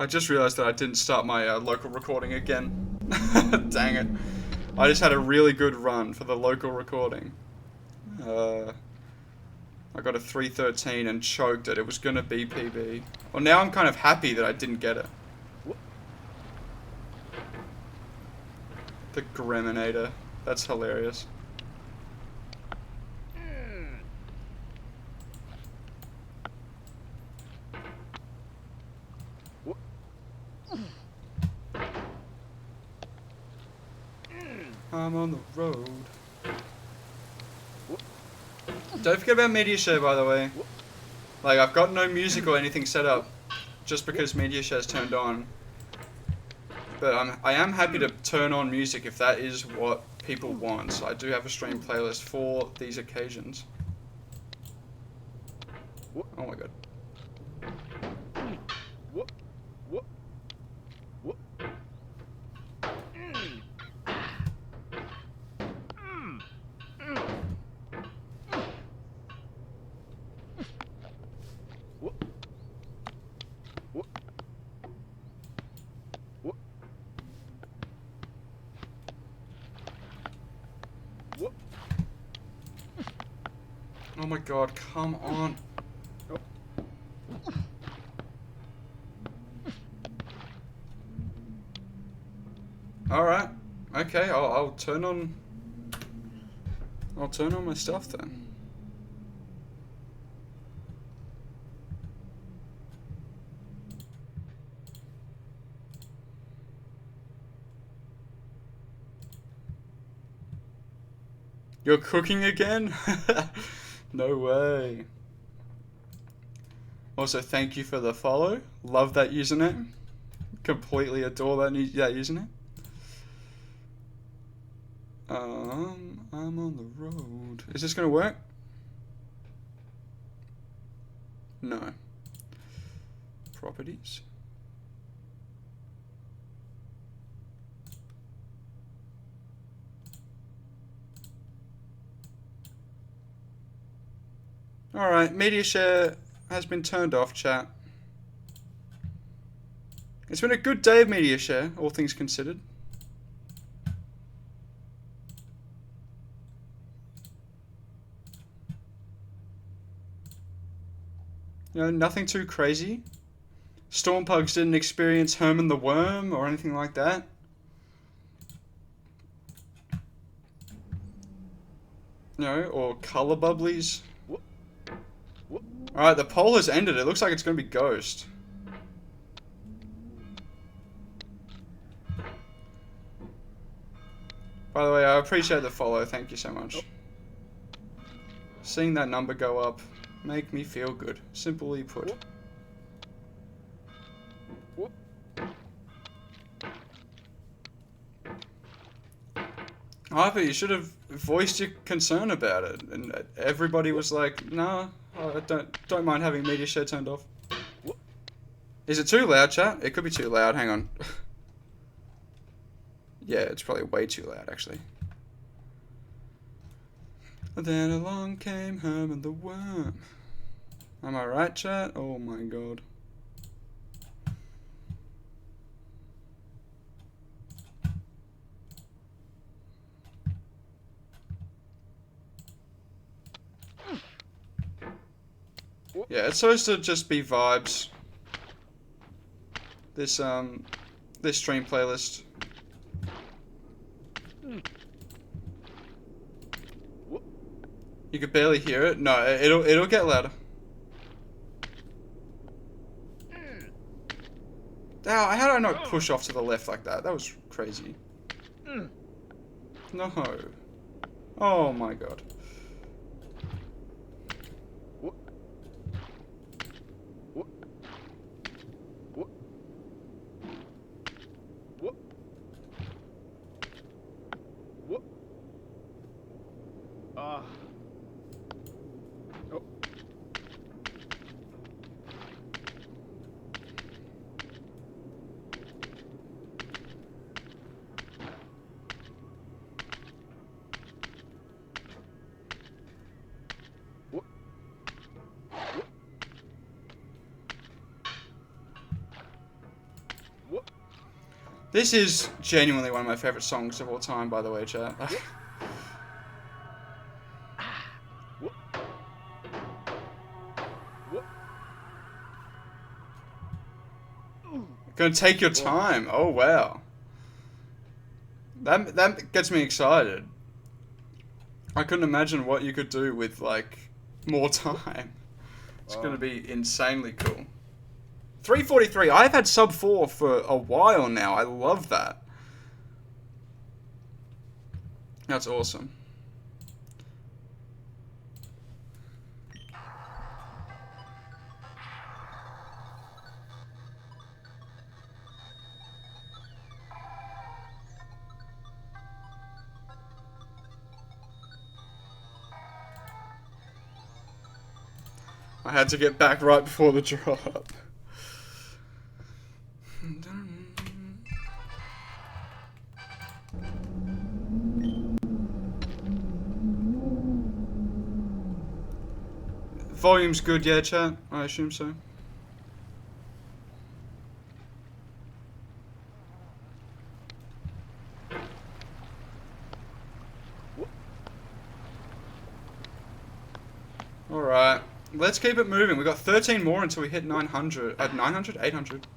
I just realized that I didn't start my local recording again. Dang it. I just had a really good run for the local recording. I got a 313 and choked it. It was going to be PB. Well, now I'm kind of happy that I didn't get it. The Greminator. That's hilarious. I'm on the road. Don't forget about Media Share, by the way. Like, I've got no music or anything set up just because Media Share's turned on. But I am happy to turn on music if that is what people want. So I do have a stream playlist for these occasions. Oh my god. Oh my god, come on. Alright. Okay, I'll turn on... I'll turn on my stuff then. You're cooking again? No way. Also, thank you for the follow. Love that username. Completely adore that username. I'm on the road. Is this gonna work? No. Properties. Alright, media share has been turned off, chat. It's been a good day of media share, all things considered. You know, nothing too crazy. Stormpugs didn't experience Herman the Worm or anything like that. You know, or color bubblies. Alright, the poll has ended. It looks like it's going to be Ghost. By the way, I appreciate the follow. Thank you so much. Seeing that number go up make me feel good. Simply put. Harper, you should have voiced your concern about it, and everybody was like, "Nah, I don't mind having media share turned off." Is it too loud, chat? It could be too loud. Hang on. Yeah, it's probably way too loud, actually. Then along came Herman the Worm. Am I right, chat? Oh my god. Yeah, it's supposed to just be vibes. This stream playlist. You could barely hear it. No, it'll get louder. How did I not push off to the left like that? That was crazy. No. Oh my god. This is genuinely one of my favorite songs of all time, by the way, chat. Gonna take your time. Oh wow. That gets me excited. I couldn't imagine what you could do with like more time. It's gonna be insanely cool. 343. I've had sub 4 for a while now. I love that. That's awesome. I had to get back right before the drop. Volume's good, yeah, chat? I assume so. Alright, let's keep it moving. We got 13 more until we hit 900. At 900? 800.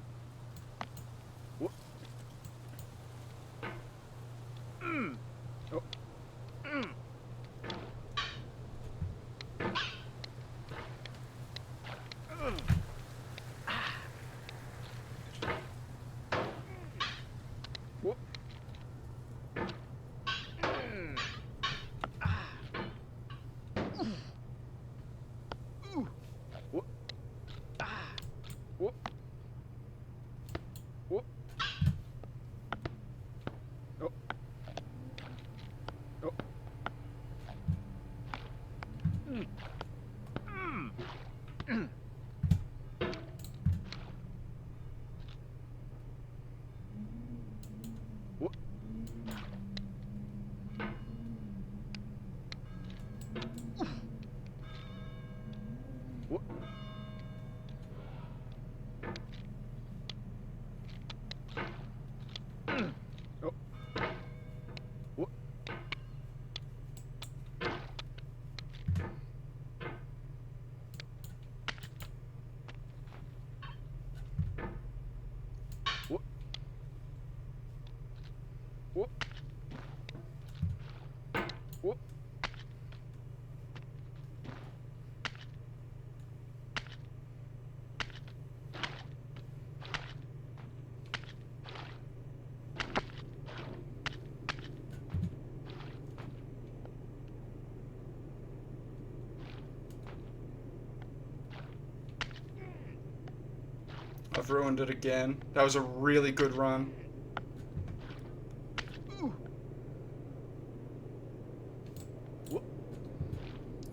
I've ruined it again. That was a really good run.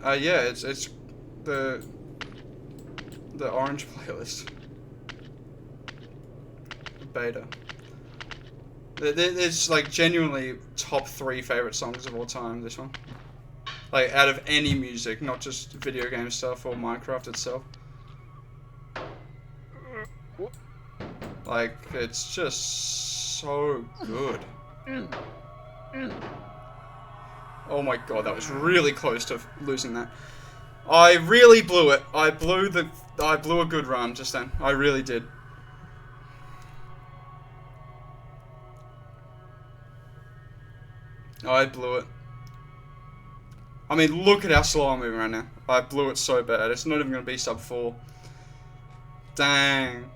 Yeah, it's the orange playlist. Beta. It's like genuinely top 3 favorite songs of all time, this one. Like out of any music, not just video game stuff or Minecraft itself. Like, it's just so good. Oh my god, that was really close to losing that. I really blew it. I blew a good run just then. I really did. I blew it. I mean, look at how slow I'm moving right now. I blew it so bad. It's not even going to be sub 4. Dang.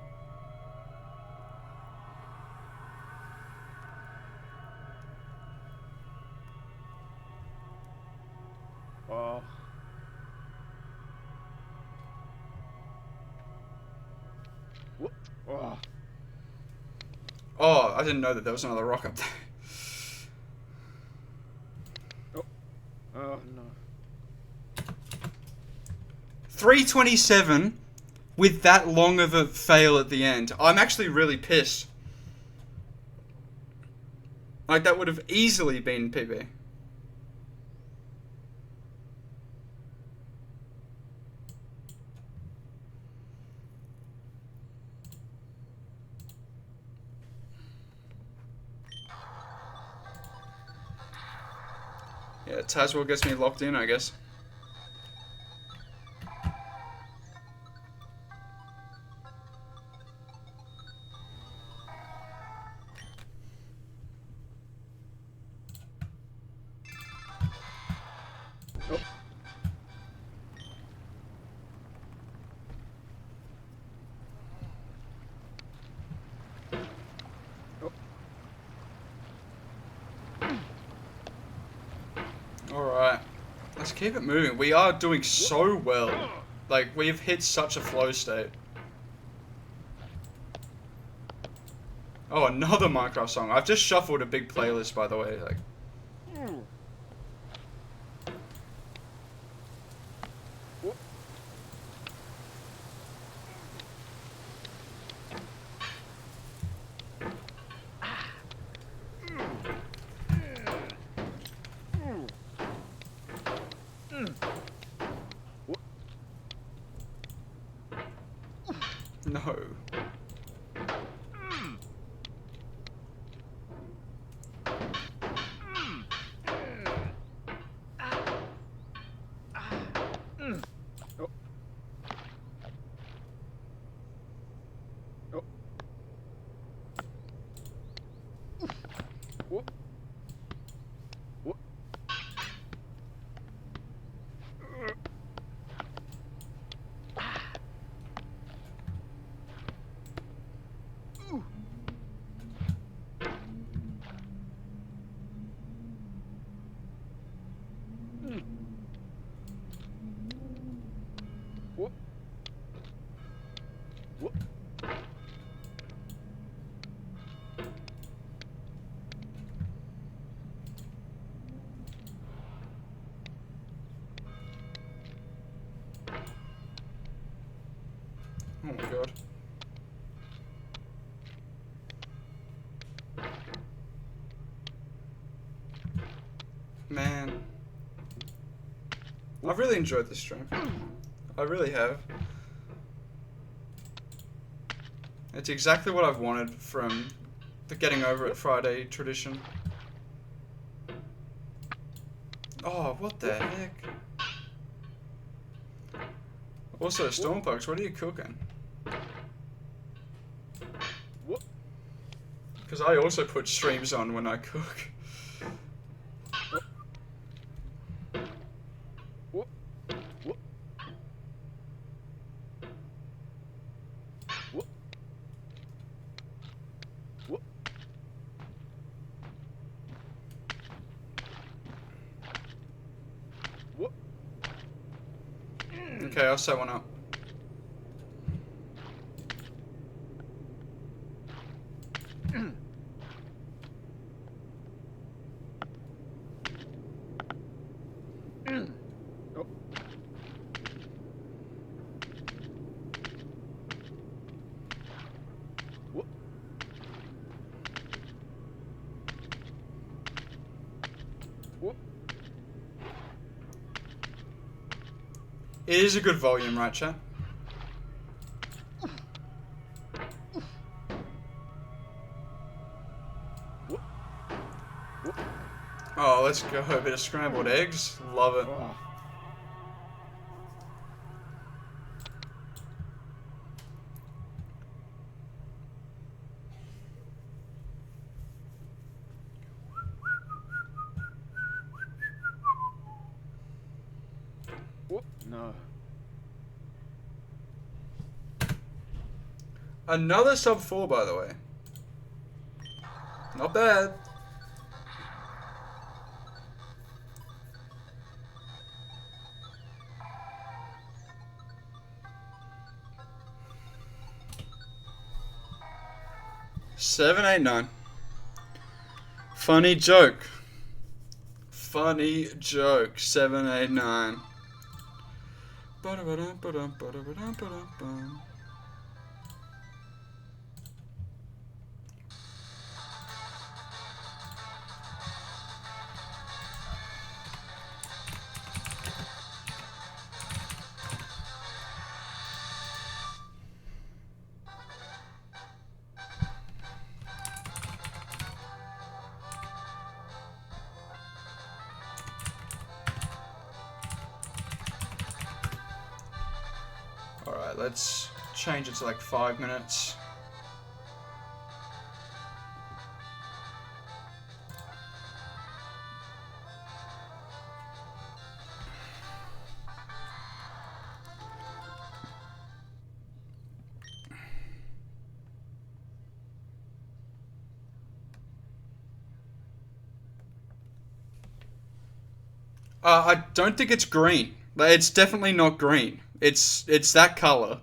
Oh. Oh. Oh, I didn't know that there was another rock up there. Oh no. 327 with that long of a fail at the end. I'm actually really pissed. Like, that would have easily been PB. Yeah, Tazwell gets me locked in, I guess. Oh. Alright. Let's keep it moving. We are doing so well. Like, we've hit such a flow state. Oh, another Minecraft song. I've just shuffled a big playlist, by the way. Like, no. Oh my god. Man. I've really enjoyed this stream. I really have. It's exactly what I've wanted from the Getting Over It Friday tradition. Oh, what the heck? Also, Stormpugs, what are you cooking? Because I also put streams on when I cook. Okay, I'll set one up. It is a good volume, right, chat? Oh, let's go. A bit of scrambled eggs. Love it. No. Another sub 4, by the way. Not bad. Seven, 8, 9. Funny joke. Funny joke. 7, 8, 9. let's change it to like 5 minutes. I don't think it's green. It's definitely not green. It's that color.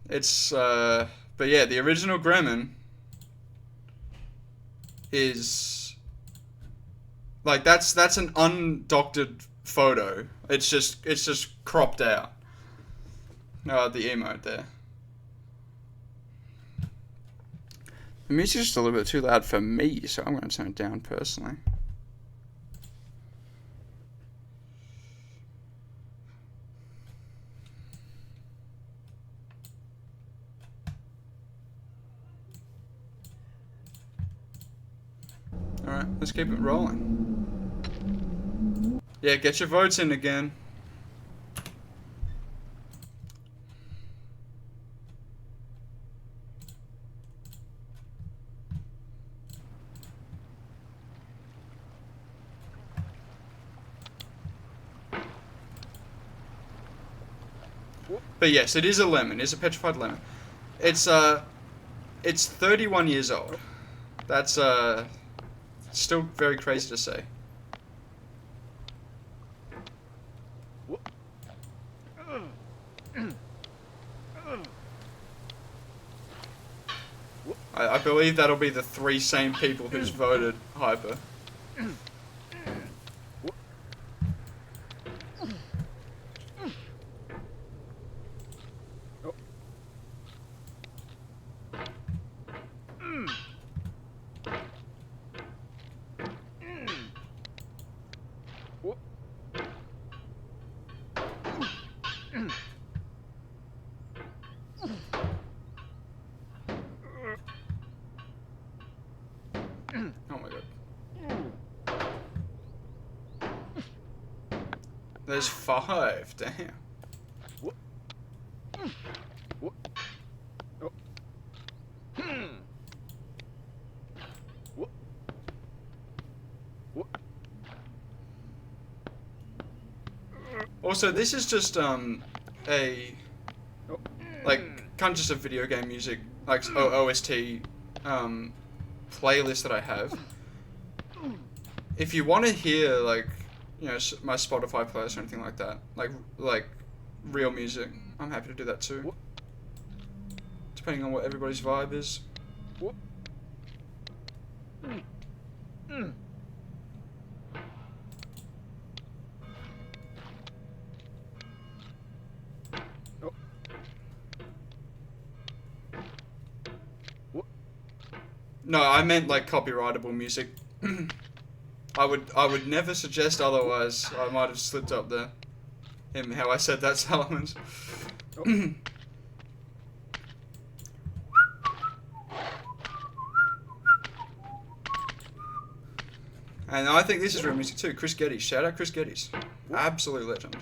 It's but yeah, the original Gremon is like that's an undoctored photo. It's just cropped out. The emote there. The music's just a little bit too loud for me, so I'm going to turn it down personally. Alright, let's keep it rolling. Yeah, get your votes in again. But yes, it is a lemon. It's a petrified lemon. It's 31 years old. That's still very crazy to say. I believe that'll be the 3 same people who's voted Hyper. Oh my god. There's 5, damn. Also, this is just kind of just a video game music like OST playlist that I have. If you want to hear like my Spotify playlist or anything like that, like real music, I'm happy to do that too. Depending on what everybody's vibe is. No, I meant like copyrightable music. I would never suggest otherwise. I might have slipped up there in how I said that, Salamans. And I think this is real music too. Chris Geddes. Shout out Chris Geddes. Absolute legend.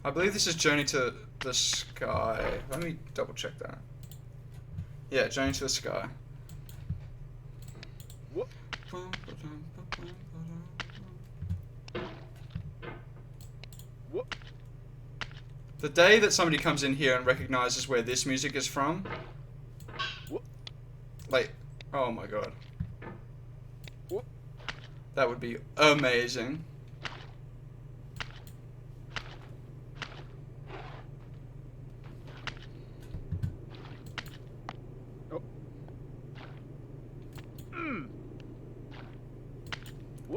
I believe this is Journey to the Sky. Let me double check that. Yeah, Journey to the Sky. The day that somebody comes in here and recognizes where this music is from, like, oh my god. That would be amazing.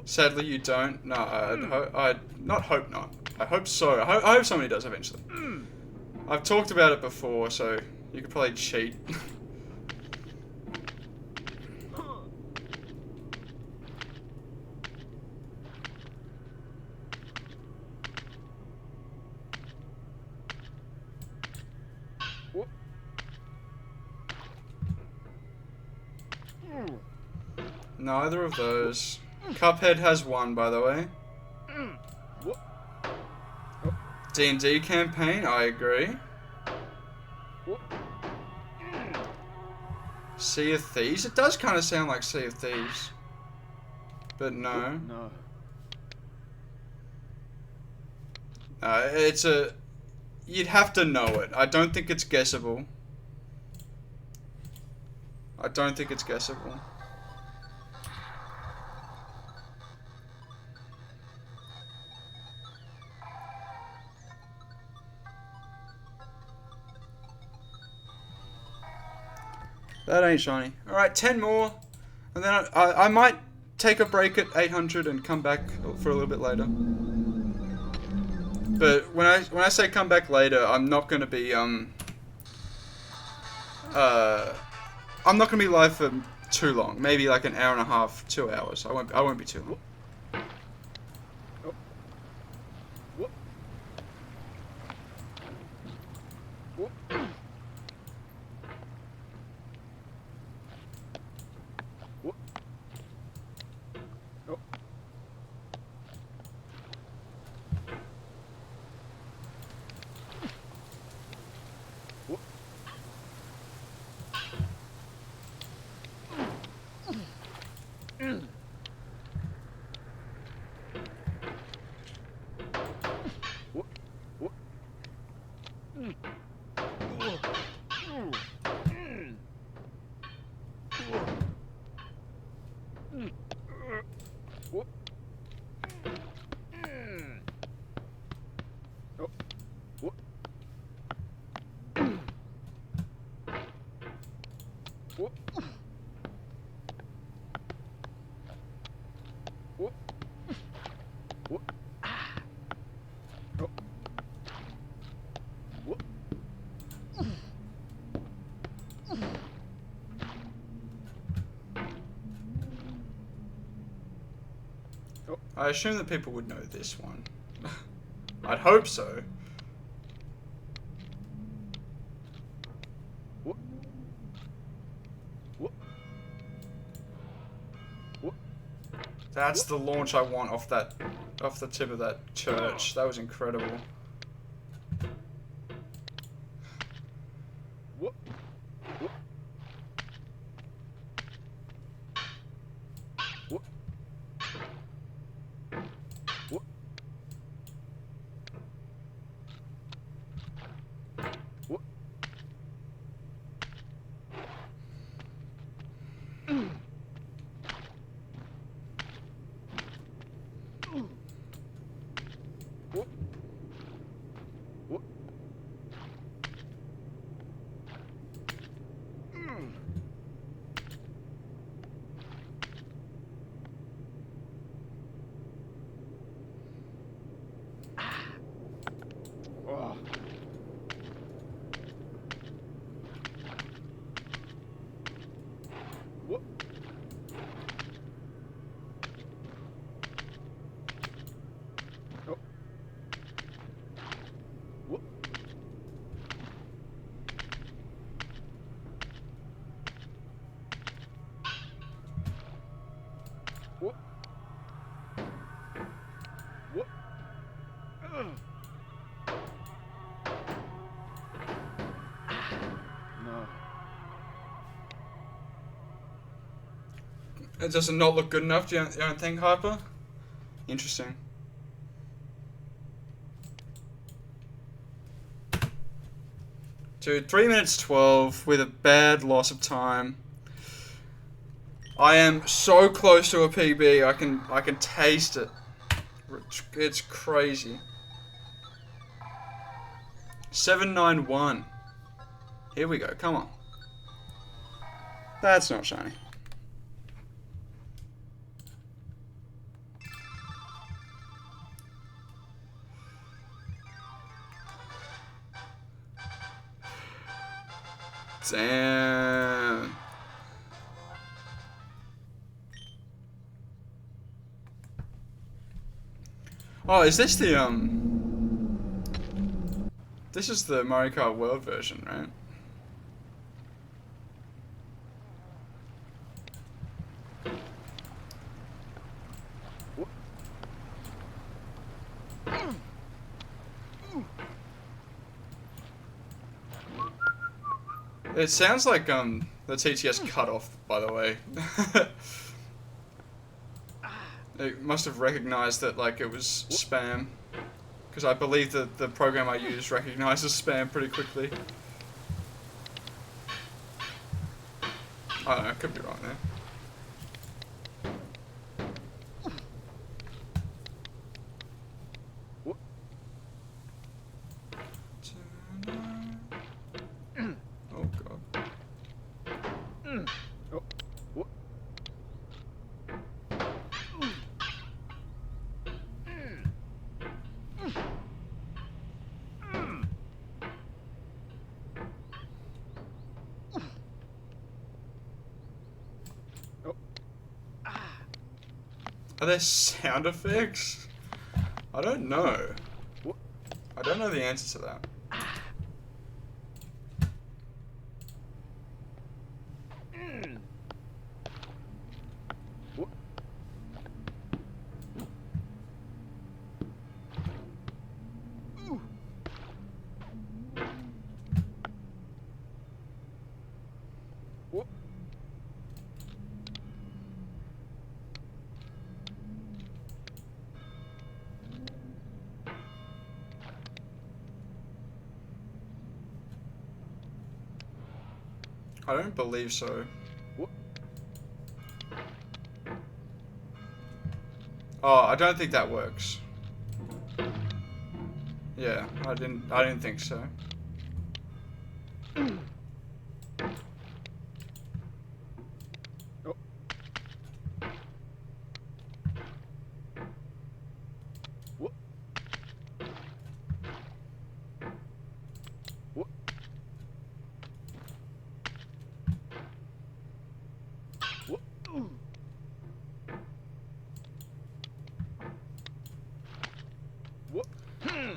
Sadly, you don't. No, I'd not hope not. I hope so. I hope somebody does eventually. I've talked about it before, so you could probably cheat. Neither of those. Cuphead has one, by the way. D&D campaign, I agree. Sea of Thieves? It does kind of sound like Sea of Thieves. But no. No. It's a... You'd have to know it. I don't think it's guessable. I don't think it's guessable. That ain't shiny. Alright, 10 more. And then I might take a break at 800 and come back for a little bit later. But when I say come back later, I'm not gonna be I'm not gonna be live for too long. Maybe like an hour and a half, 2 hours. I won't be too long. I assume that people would know this one. I'd hope so. That's the launch I want off the tip of that church. That was incredible. It does not look good enough, do you don't think, Hyper? Interesting. Dude, 3 minutes 12 with a bad loss of time. I am so close to a PB, I can taste it. It's crazy. 791. Here we go, come on. That's not shiny. Damn. Oh, is this the this is the Mario Kart World version, right? It sounds like the TTS cut off, by the way. It must have recognized that like it was spam, because I believe that the program I use recognizes spam pretty quickly. I don't know, I could be wrong there. Oh god. Are there sound effects? I don't know. I don't know the answer to that. I don't believe so. Oh, I don't think that works. Yeah, I didn't think so.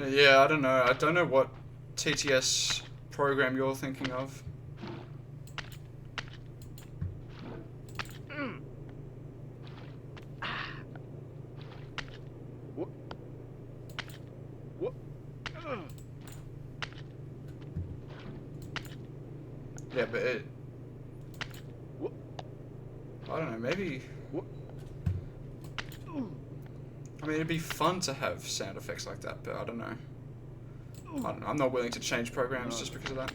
Yeah, I don't know. I don't know what TTS program you're thinking of. Yeah, but it... I don't know, maybe... I mean, it'd be fun to have sound effects like that, but I don't know. I'm not willing to change programs just because of that.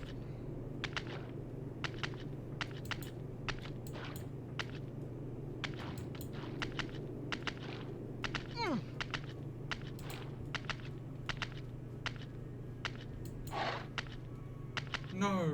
No.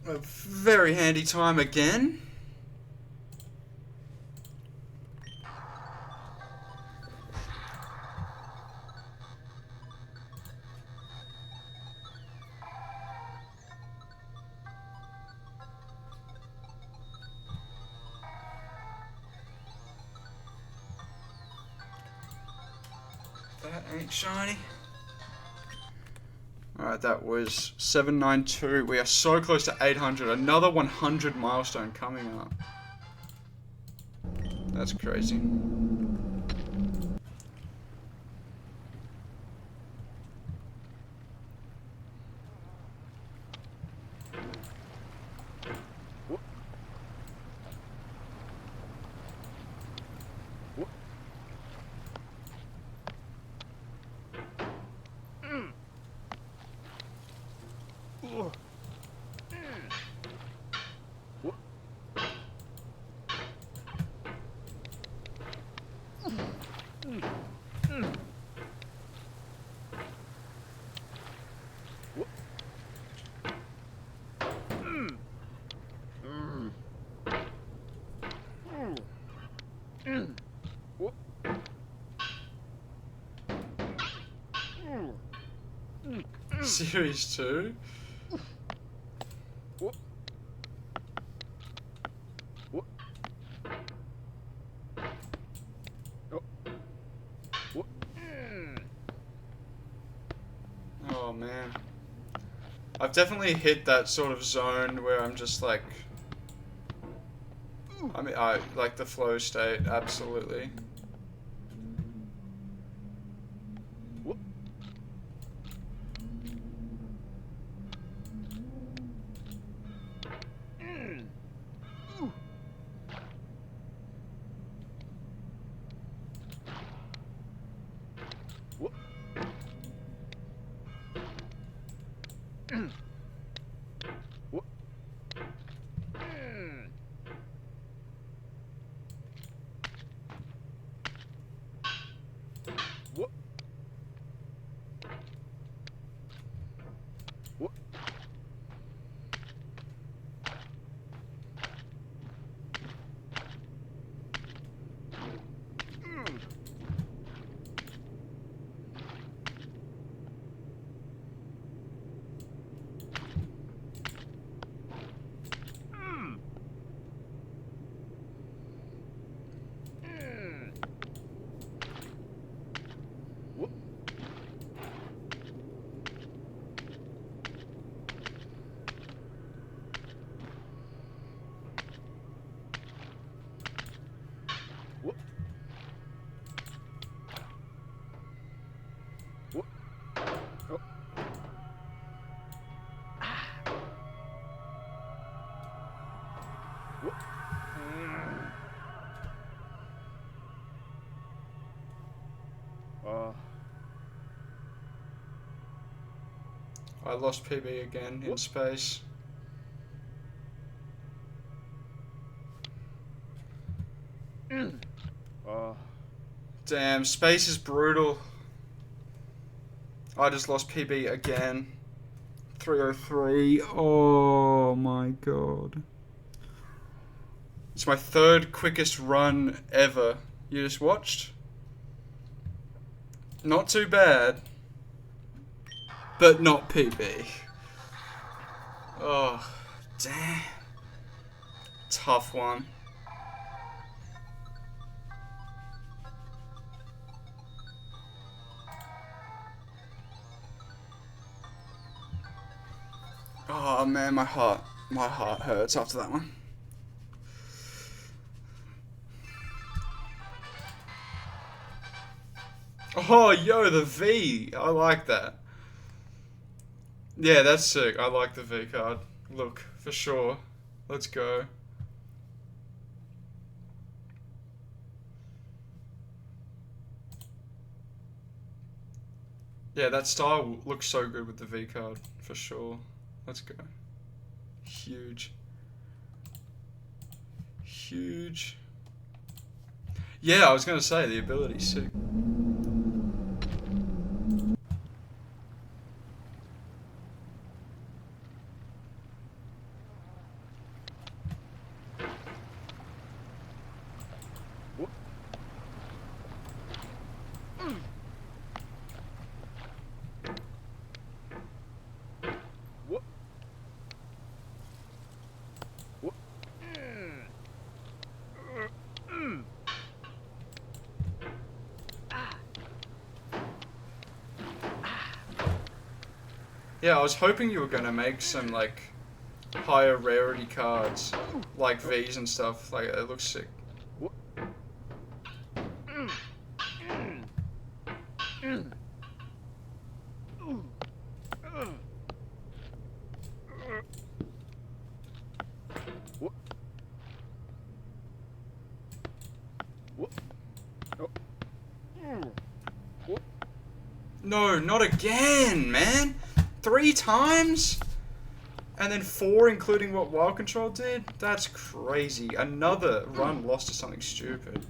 A very handy time again. That ain't shiny. Alright, that was 792. We are so close to 800. Another 100 milestone coming up. That's crazy. Series 2? Oh man. I've definitely hit that sort of zone where I'm just like, I like the flow state, absolutely. I lost PB again in space. Damn, space is brutal. I just lost PB again. 303. Oh my god. It's my third quickest run ever. You just watched? Not too bad. But not PB. Oh, damn. Tough one. Oh man, my heart hurts after that one. Oh, yo, the V. I like that. Yeah, that's sick. I like the V card. Look, for sure. Let's go. Yeah, that style looks so good with the V card, for sure. Let's go. Huge. Huge. Yeah, I was going to say, the ability's sick. Yeah, I was hoping you were going to make some, like, higher rarity cards, like Vs and stuff. Like, it looks sick. No, not again, man. 3 times? And then 4 including what Wild Control did? That's crazy. Another run lost to something stupid.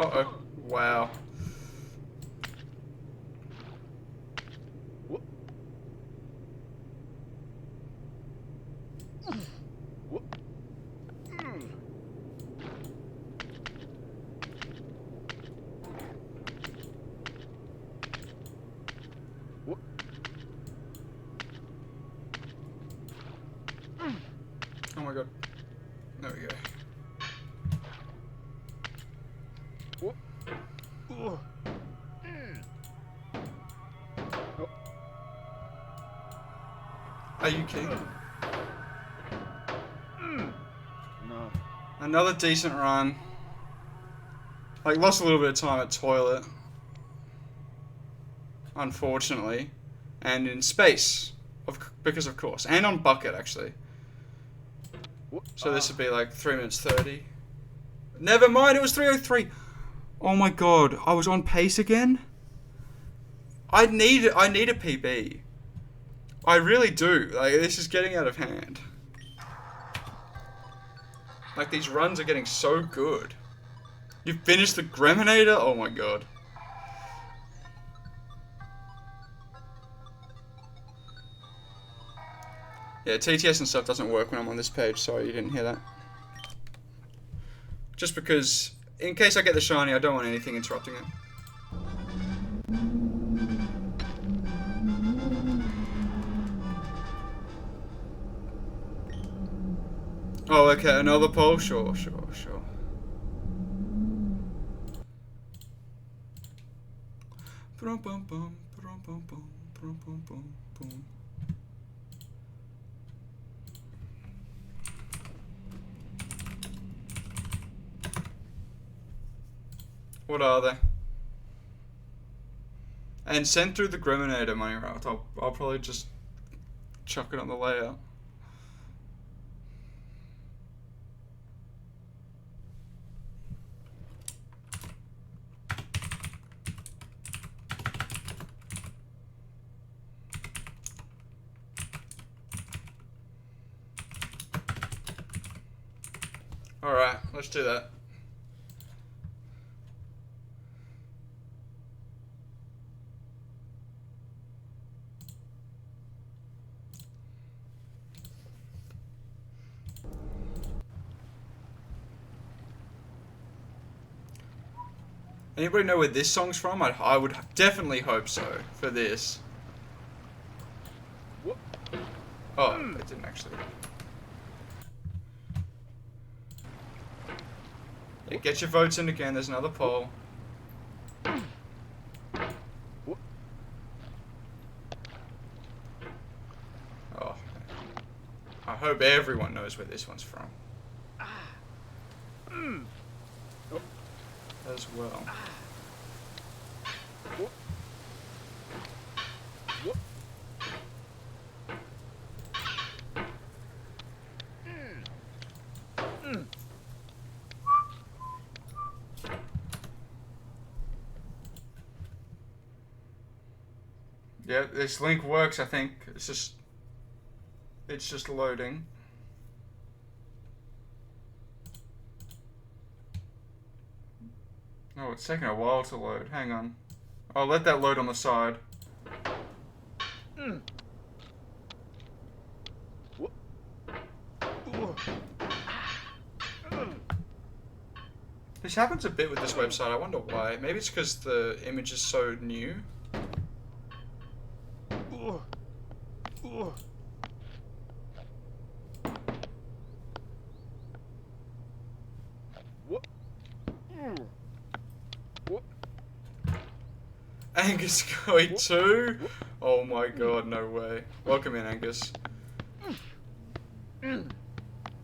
Uh-oh. Wow. Oh my god. There we go. Are you kidding? No. Another decent run. Like, lost a little bit of time at toilet. Unfortunately. And in space. Because of course. And on bucket, actually. So this would be like 3 minutes 30. Never mind, it was 3:03. Oh my god, I was on pace again? I need a PB. I really do. Like, this is getting out of hand. Like, these runs are getting so good. You finished the Greminator? Oh my god. Yeah, TTS and stuff doesn't work when I'm on this page. Sorry you didn't hear that. Just because, in case I get the shiny, I don't want anything interrupting it. Oh, okay, another poll? Sure. What are they? And send through the Greminator money route. I'll probably just chuck it on the layout. Alright, let's do that. Anybody know where this song's from? I would definitely hope so for this. Oh, it didn't actually. Yeah, get your votes in again, there's another poll. Oh. I hope everyone knows where this one's from. As well. Yeah, this link works, I think. It's just loading. Oh, it's taking a while to load. Hang on. I'll let that load on the side. This happens a bit with this website. I wonder why. Maybe it's because the image is so new. Angus going too? Oh my god, no way. Welcome in, Angus.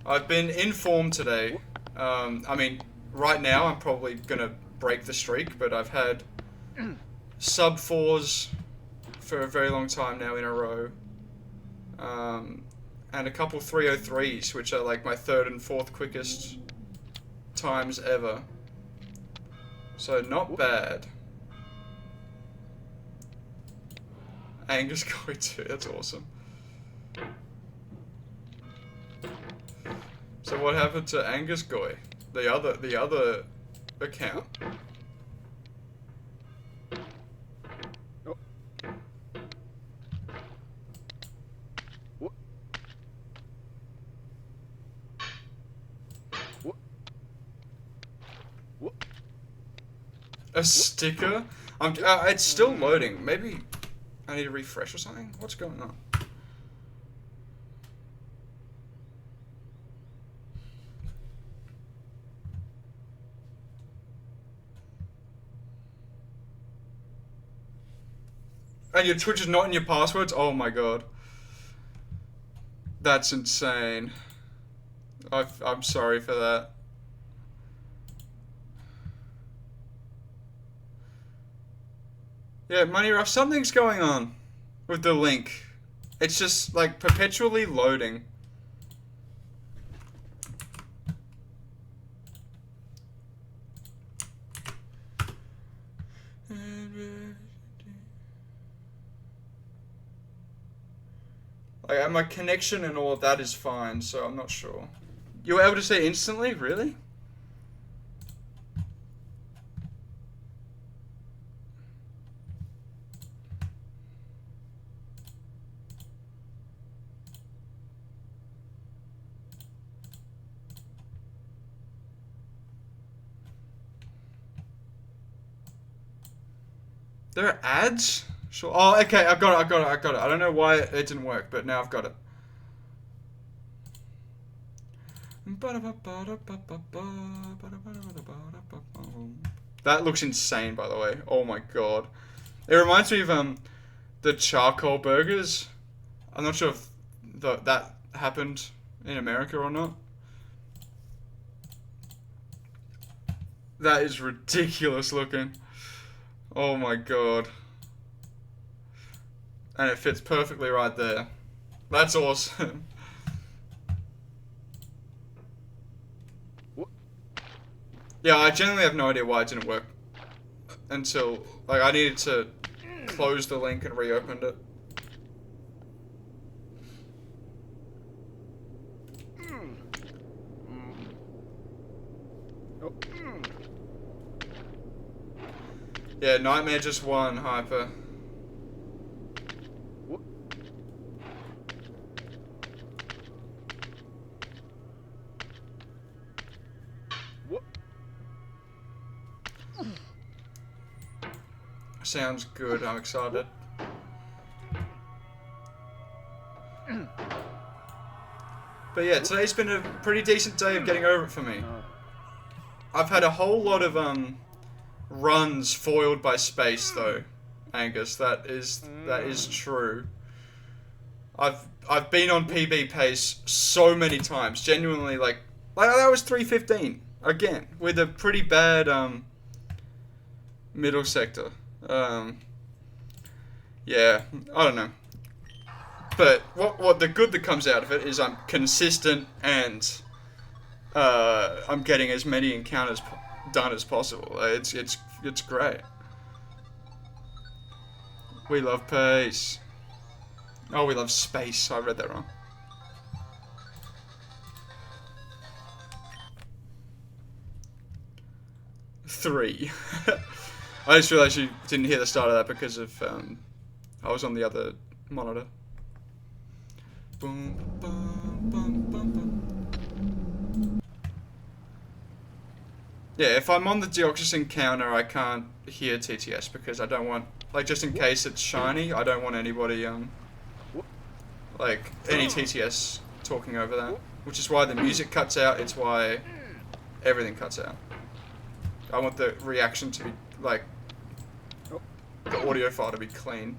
I've been informed today. I mean, right now I'm probably gonna break the streak, but I've had sub 4s for a very long time now in a row. And a couple 303s, which are like my 3rd and 4th quickest times ever. So not bad. Angus going too, that's awesome. So what happened to Angus Goy? The other account. A sticker? It's still loading. Maybe I need to refresh or something? What's going on? And your Twitch is not in your passwords? Oh my god. That's insane. I'm sorry for that. Yeah, Money Ruff, something's going on with the link. It's just like perpetually loading. Like, my connection and all of that is fine, so I'm not sure. You were able to see instantly? Really? There are ads? Sure. Oh, okay, I got it. I don't know why it didn't work, but now I've got it. That looks insane, by the way. Oh my god. It reminds me of the charcoal burgers. I'm not sure if that happened in America or not. That is ridiculous looking. Oh my god. And it fits perfectly right there. That's awesome. Yeah, I genuinely have no idea why it didn't work until, like, I needed to close the link and reopened it. Yeah, Nightmare just won, Hyper. Sounds good, I'm excited. But yeah, today's been a pretty decent day of getting over it for me. I've had a whole lot of runs foiled by space though, Angus. That is true. I've been on PB pace so many times, genuinely, like that was 3:15 again with a pretty bad middle sector. Yeah, I don't know. But what the good that comes out of it is I'm consistent and I'm getting as many encounters done as possible. It's great. We love pace. Oh, we love space. I read that wrong. Three. I just realized you didn't hear the start of that because of I was on the other monitor. Boom, bum, bum, bum, bum. Yeah, if I'm on the Deoxys encounter, I can't hear TTS because I don't want, like, just in case it's shiny, I don't want anybody like any TTS talking over that. Which is why the music cuts out. It's why everything cuts out. I want the reaction to be like the audio file to be clean.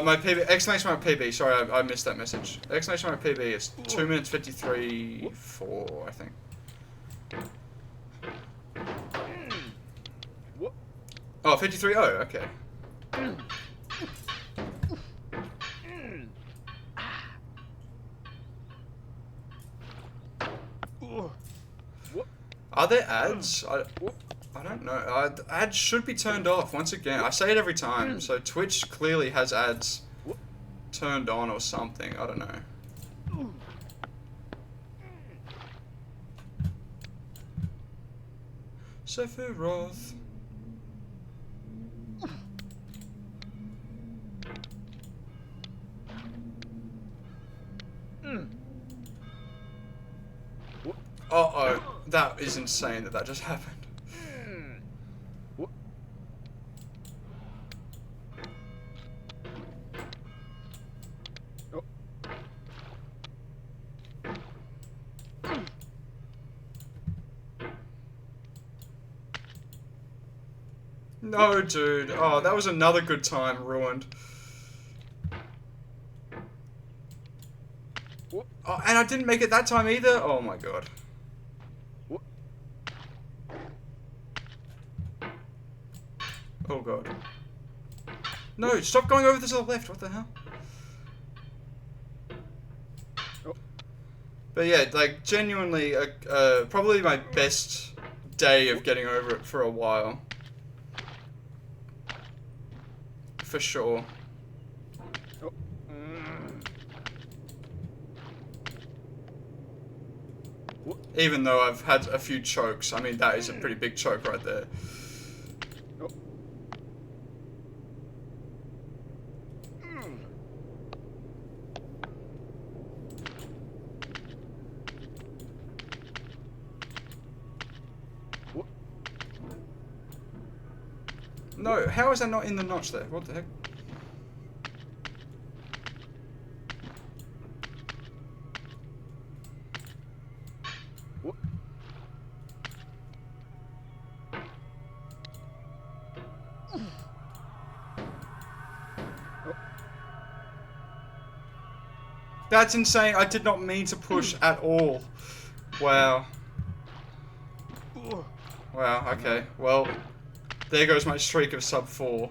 My PB, exclamation mark PB, sorry, I missed that message. Exclamation mark PB is 2 minutes 53.4, I think. Oh, 53.0, okay. Are there ads? I don't know. Ads should be turned off once again. I say it every time. So Twitch clearly has ads turned on or something. I don't know. Sephiroth. Uh-oh. That is insane that just happened. No, dude. Oh, that was another good time ruined. Oh, and I didn't make it that time either? Oh my god. Oh god. No, stop going over to the left. What the hell? But yeah, like, genuinely, probably my best day of getting over it for a while. For sure. Even though I've had a few chokes. I mean, that is a pretty big choke right there. No, how is that not in the notch there? What the heck? That's insane. I did not mean to push at all. Wow. Wow, okay. Well, there goes my streak of sub 4.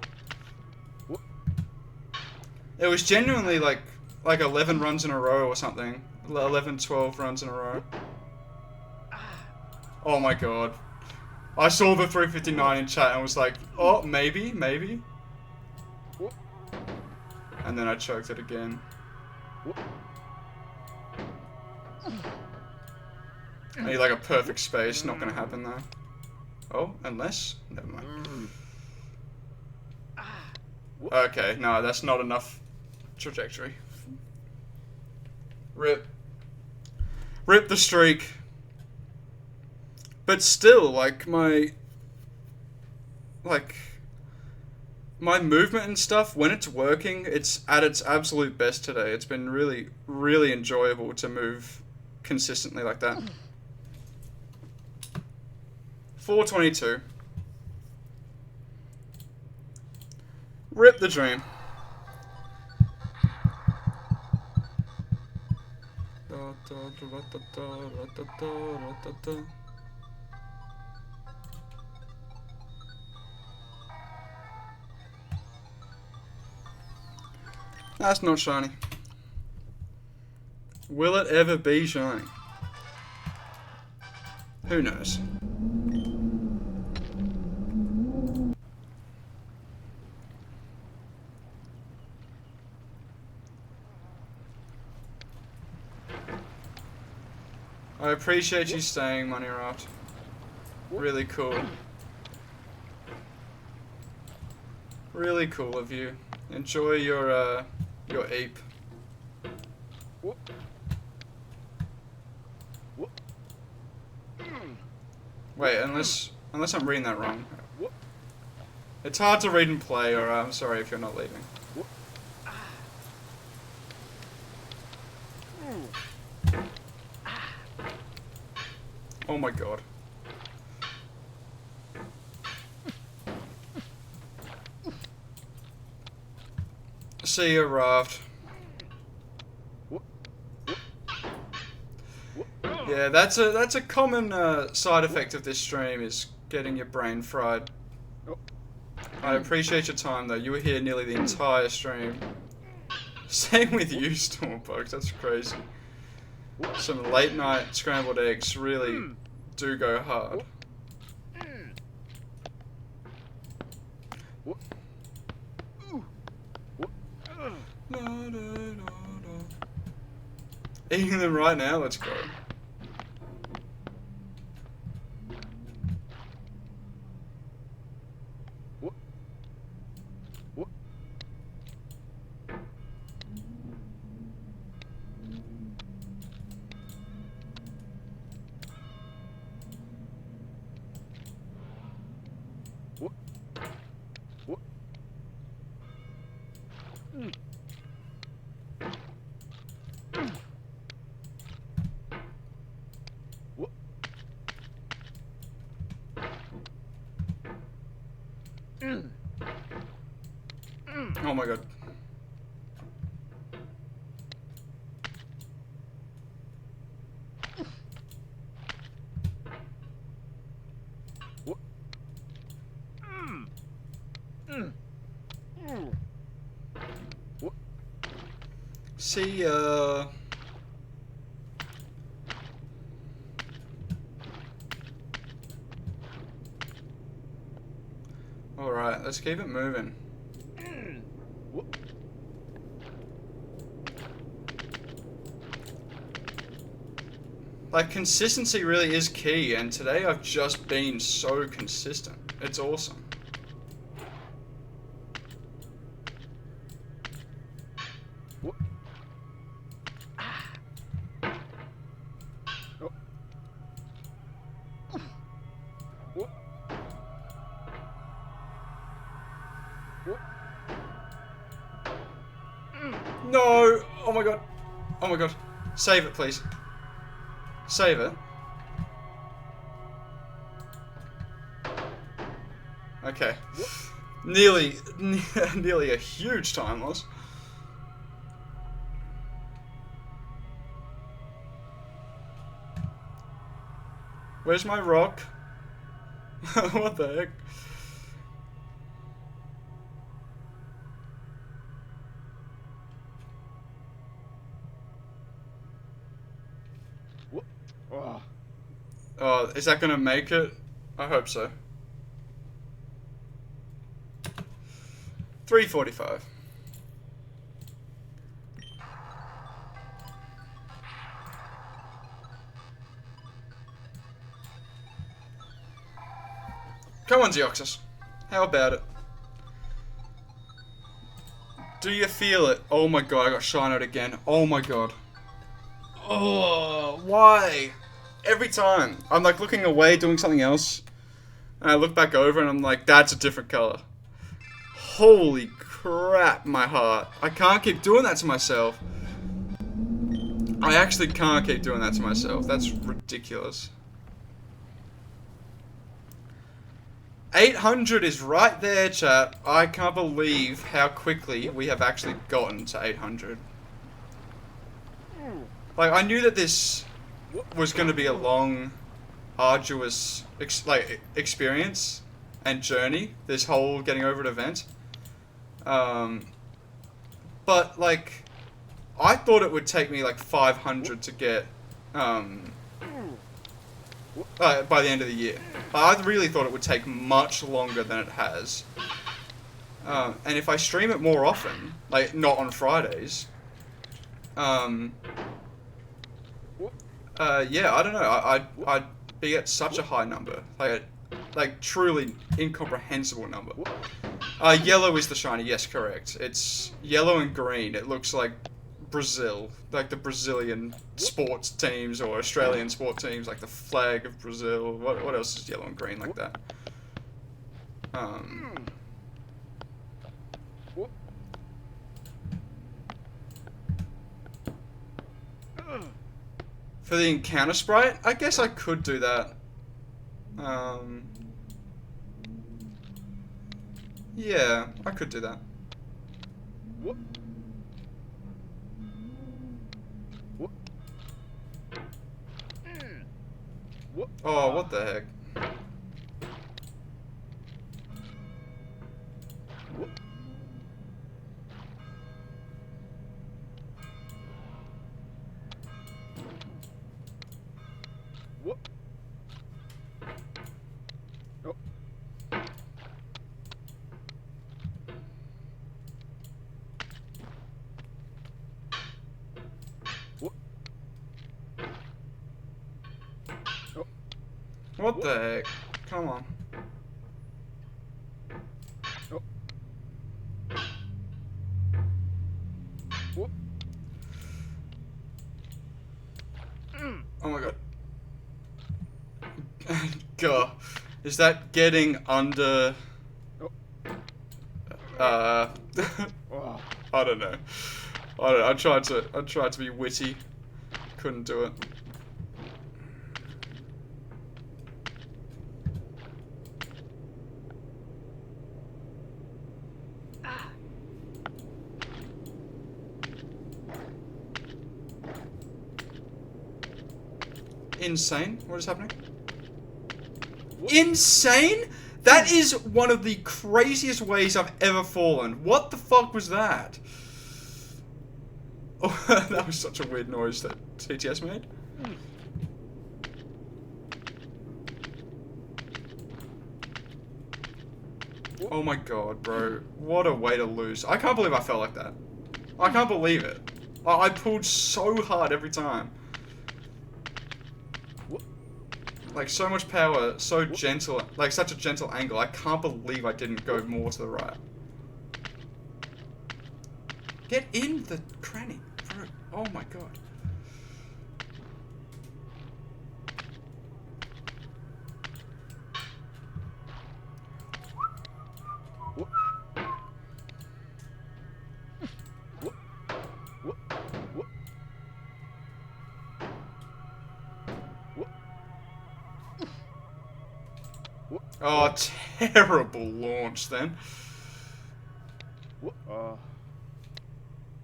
It was genuinely like 11 runs in a row or something. 11, 12 runs in a row. Oh my god. I saw the 359 in chat and was like, oh, maybe. And then I choked it again. I need like a perfect space, not gonna happen though. Oh, unless? Never mind. Okay, no, that's not enough trajectory. Rip. Rip the streak. But still, like, my movement and stuff, when it's working, it's at its absolute best today. It's been really, really enjoyable to move consistently like that. 422. Rip the dream. That's not shiny. Will it ever be shiny? Who knows? I appreciate you staying, Money Raft. Really cool. Really cool of you. Enjoy your ape. Wait, unless I'm reading that wrong. It's hard to read and play, or I'm sorry if you're not leaving. Oh my god. See ya, Raft. Yeah, that's a common side effect of this stream, is getting your brain fried. I appreciate your time though. You were here nearly the entire stream. Same with you, Stormbugs. That's crazy. Some late night scrambled eggs really do go hard. Eating them right now. Let's go. Oh my god. See ya. Alright, let's keep it moving. Like, consistency really is key, and today I've just been so consistent. It's awesome. No! Oh my god. Oh my god. Save it, please. Save it. Okay. Nearly a huge time loss. Where's my rock? What the heck? Oh, is that gonna make it? I hope so. 3:45. Come on, Deoxys. How about it? Do you feel it? Oh my god, I got shine out again. Oh my god. Oh, why? Every time. I'm like looking away, doing something else. And I look back over and I'm like, that's a different color. Holy crap, my heart. I can't keep doing that to myself. I actually can't keep doing that to myself. That's ridiculous. 800 is right there, chat. I can't believe how quickly we have actually gotten to 800. Like, I knew that this was going to be a long, arduous experience and journey, this whole getting over an event. But, like, I thought it would take me, like, 500 to get, by the end of the year. I really thought it would take much longer than it has. And if I stream it more often, like, not on Fridays, yeah, I don't know. I'd be at such a high number, like truly incomprehensible number. Yellow is the shiny. Yes, correct. It's yellow and green. It looks like Brazil, like the Brazilian sports teams or Australian sport teams, like the flag of Brazil. What else is yellow and green like that? For the encounter sprite, I guess I could do that. Yeah, I could do that. Oh, what the heck? What the heck? Come on. Oh. Whoop. Oh my god. God. Is that getting under... Oh. Uh... Oh. I don't know. I tried to be witty. Couldn't do it. Insane? What is happening? What? Insane? That is one of the craziest ways I've ever fallen. What the fuck was that? Oh, that was such a weird noise that TTS made. Oh my god, bro. What a way to lose. I can't believe I felt like that. I can't believe it. I pulled so hard every time. Like, so much power, so gentle, like, such a gentle angle. I can't believe I didn't go more to the right. Get in the cranny, bro. Oh my god. Oh, terrible launch then.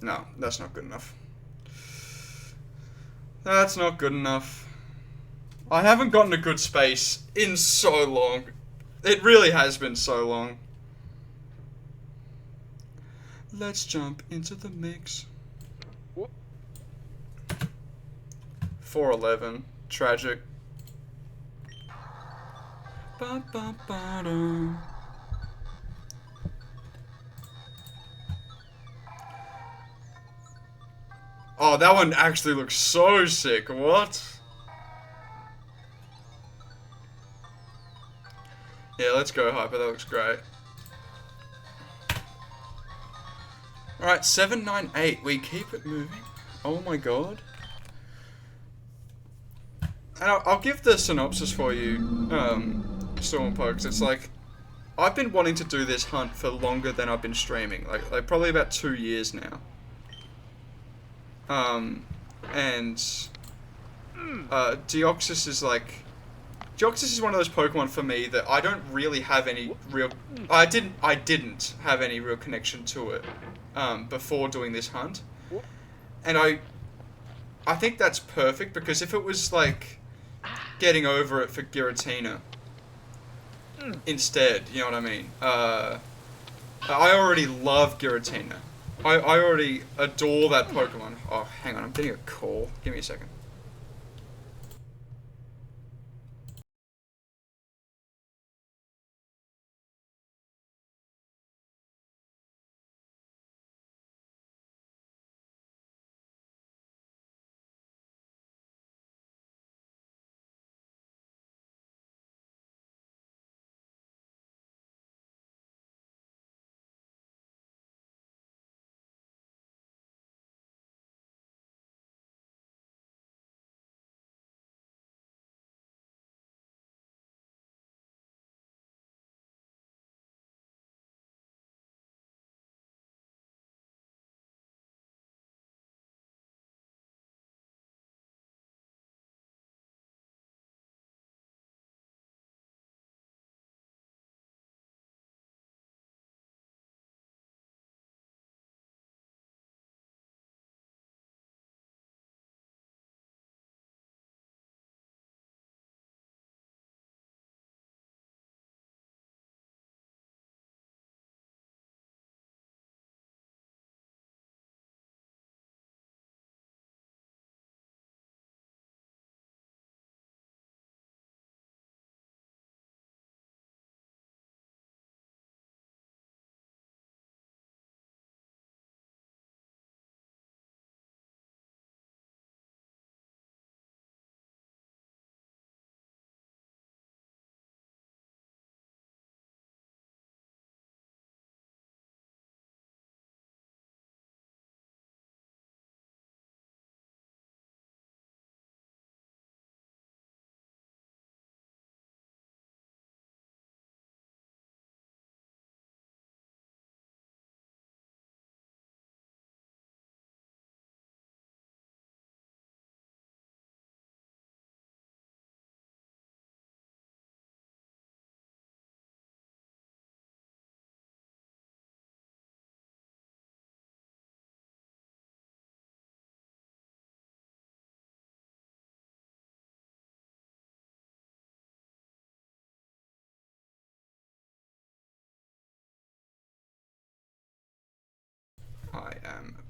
No, that's not good enough. That's not good enough. I haven't gotten a good space in so long. It really has been so long. Let's jump into the mix. 411. Tragic. Ba, ba, ba, da. Oh, that one actually looks so sick. What? Yeah, let's go, Hyper. That looks great. Alright, 798. We keep it moving. Oh my god. And I'll give the synopsis for you, Stormpokes. It's like, I've been wanting to do this hunt for longer than I've been streaming. Like probably about 2 years now. And Deoxys is like... Deoxys is one of those Pokemon for me that I don't really have any real... I didn't have any real connection to it before doing this hunt. And I think that's perfect, because if it was like getting over it for Giratina instead, you know what I mean? I already love Giratina. I already adore that Pokemon. Oh, hang on, I'm getting a call. Give me a second.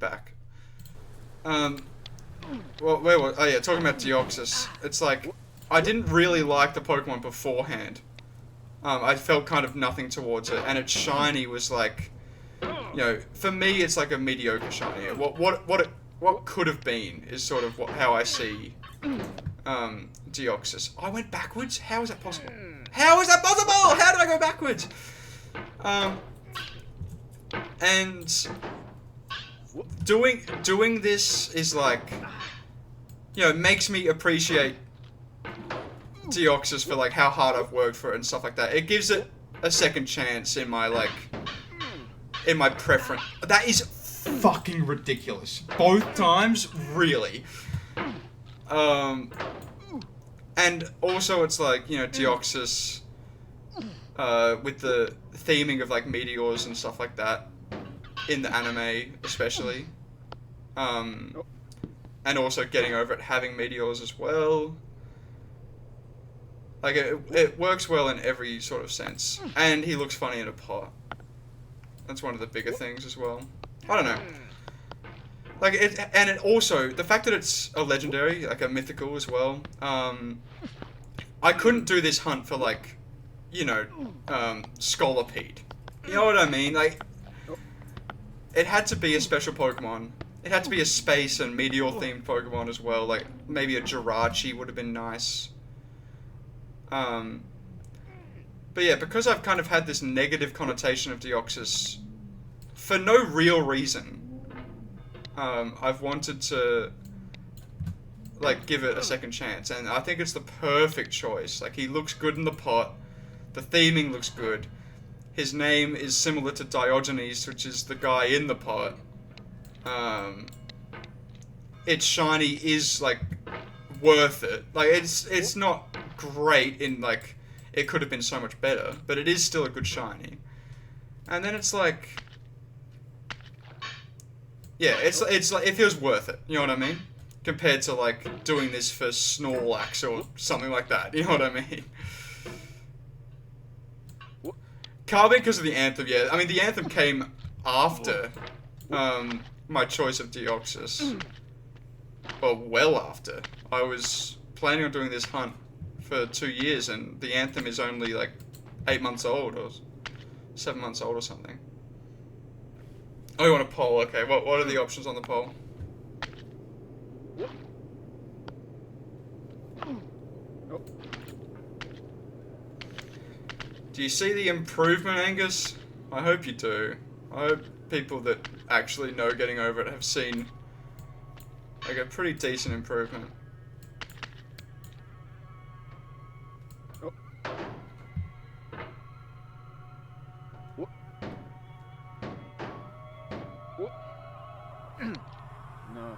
back. Well, where was? Oh yeah, talking about Deoxys. It's like I didn't really like the Pokemon beforehand. I felt kind of nothing towards it, and its shiny was like, you know, for me it's like a mediocre shiny. What could have been is sort of how I see Deoxys. I went backwards. How is that possible? How is that possible? How did I go backwards? And doing this is like, you know, it makes me appreciate Deoxys for like how hard I've worked for it and stuff like that. It gives it a second chance in my preference. That is fucking ridiculous. Both times, really. And also it's like, you know, Deoxys with the theming of like meteors and stuff like that in the anime especially. And also getting over it having meteors as well. Like, it works well in every sort of sense. And he looks funny in a pot. That's one of the bigger things as well. I don't know. Like, it also, the fact that it's a legendary, like a mythical as well, I couldn't do this hunt for, like, you know, Scolipede. You know what I mean? Like, it had to be a special Pokemon. It had to be a space and meteor-themed Pokemon as well. Like, maybe a Jirachi would have been nice. But yeah, because I've kind of had this negative connotation of Deoxys, for no real reason, I've wanted to, like, give it a second chance, and I think it's the perfect choice. Like, he looks good in the pot, the theming looks good, his name is similar to Diogenes, which is the guy in the pot. Its shiny is, like, worth it. Like, it's not great in, like, it could have been so much better, but it is still a good shiny. And then it's like, yeah, it's like, it feels worth it, you know what I mean? Compared to, like, doing this for Snorlax or something like that, you know what I mean? Carbine because of the Anthem, yeah. I mean, the Anthem came after my choice of Deoxys. Or well after. I was planning on doing this hunt for 2 years, and the Anthem is only like 8 months old or 7 months old or something. Oh, you want a poll? Okay, what are the options on the poll? Do you see the improvement, Angus? I hope you do. I hope people that actually know getting over it have seen like a pretty decent improvement. No.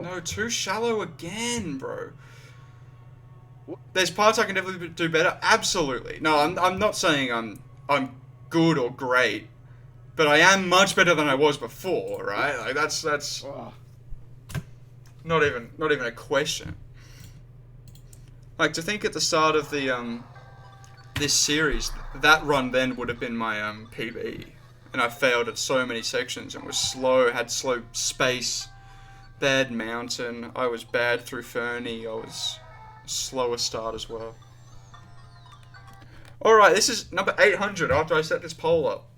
No, too shallow again, bro. There's parts I can definitely do better. Absolutely. No, I'm not saying I'm good or great, but I am much better than I was before, right? Like that's not even a question. Like, to think at the start of the this series, that run then would have been my PB, and I failed at so many sections and was slow, had slow space, bad mountain. I was bad through Fernie. I was slower start as well. Alright, this is number 800 after I set this poll up.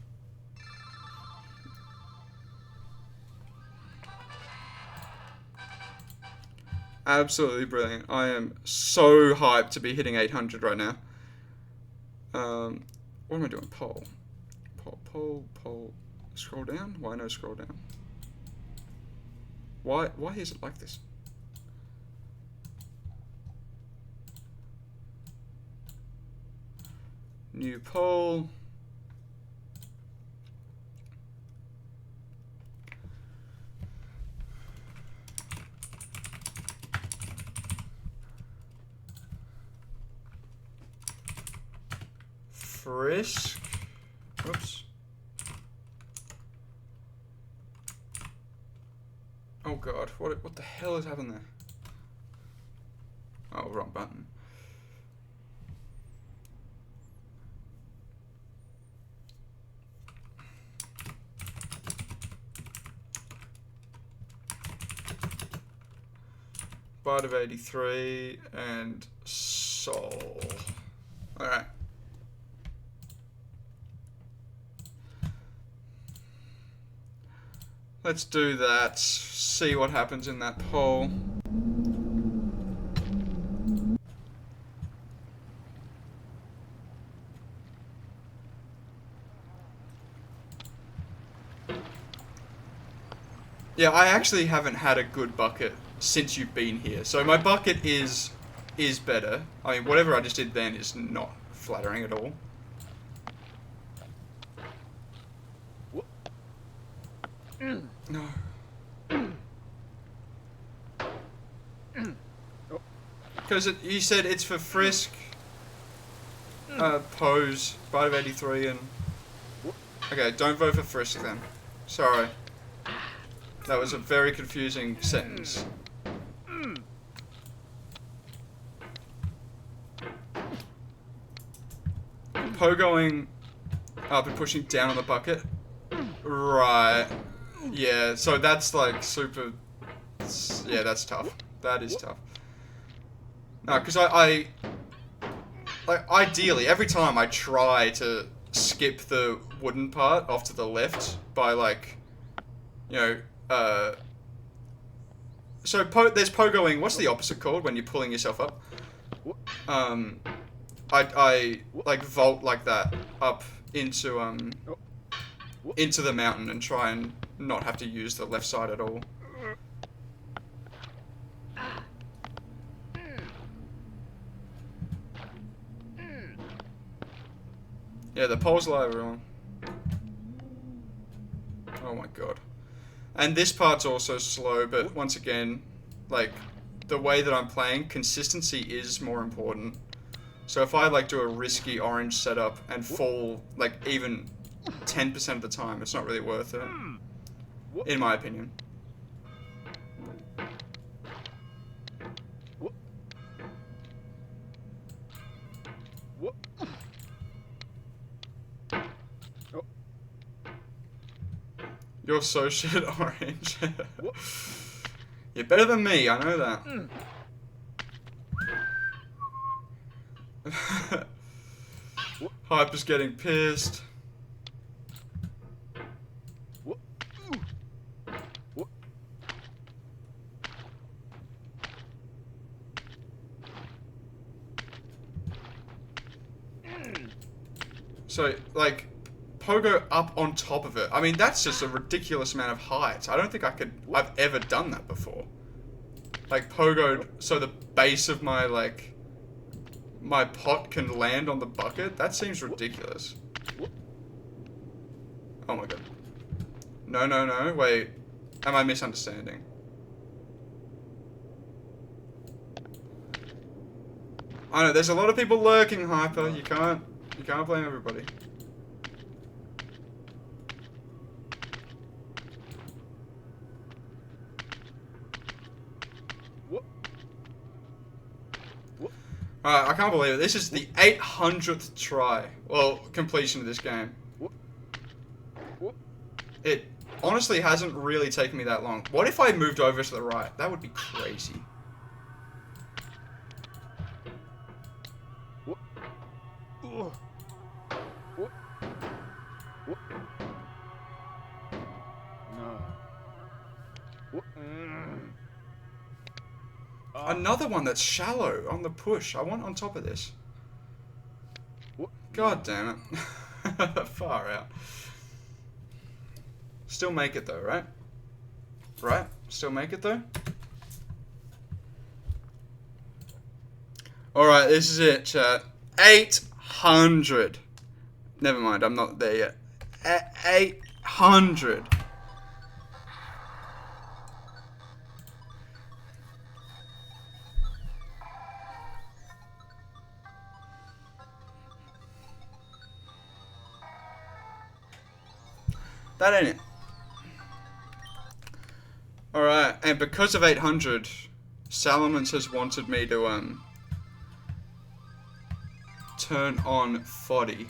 Absolutely brilliant. I am so hyped to be hitting 800 right now. What am I doing? Poll. Poll. Scroll down? Why no scroll down? Why is it like this? New poll. Frisk. Oops. Oh god, what the hell is happening there? Oh, wrong button. Bite of 83 and Soul. Alright. Let's do that. See what happens in that poll. Yeah, I actually haven't had a good bucket since you've been here. So my bucket is better. I mean, whatever I just did then is not flattering at all. No. Because you said it's for Frisk, Pose, Bite of 83, and... Okay, don't vote for Frisk then. Sorry. That was a very confusing sentence. Pogoing up and pushing down on the bucket. Right. Yeah, so that's like super... Yeah, that's tough. That is tough. No, because I... Like, ideally, every time I try to skip the wooden part off to the left by, like, you know, so there's pogoing. What's the opposite called when you're pulling yourself up? I like vault like that up into the mountain and try and not have to use the left side at all. Yeah, the poll's live, everyone. Oh my god. And this part's also slow, but once again, like, the way that I'm playing, consistency is more important. So if I, like, do a risky orange setup and fall, like, even 10% of the time, it's not really worth it. In my opinion. You're so shit, Orange. You're better than me, I know that. Hyper's getting pissed. So, like, Pogo up on top of it. I mean, that's just a ridiculous amount of height. I don't think I've ever done that before. Like, Pogo, so the base of my, like, my pot can land on the bucket? That seems ridiculous. Oh my god. No, no, no, wait. Am I misunderstanding? I know, there's a lot of people lurking, Hyper. You can't blame everybody. Alright, I can't believe it. This is the 800th try. Well, completion of this game. It honestly hasn't really taken me that long. What if I moved over to the right? That would be crazy. Another one that's shallow on the push. I want on top of this. God damn it. Far out. Still make it though, right? Right? Still make it though? Alright, this is it, chat. 800. Never mind, I'm not there yet. 800. That ain't it. Alright, and because of 800, Salamence has wanted me to, turn on Foddy.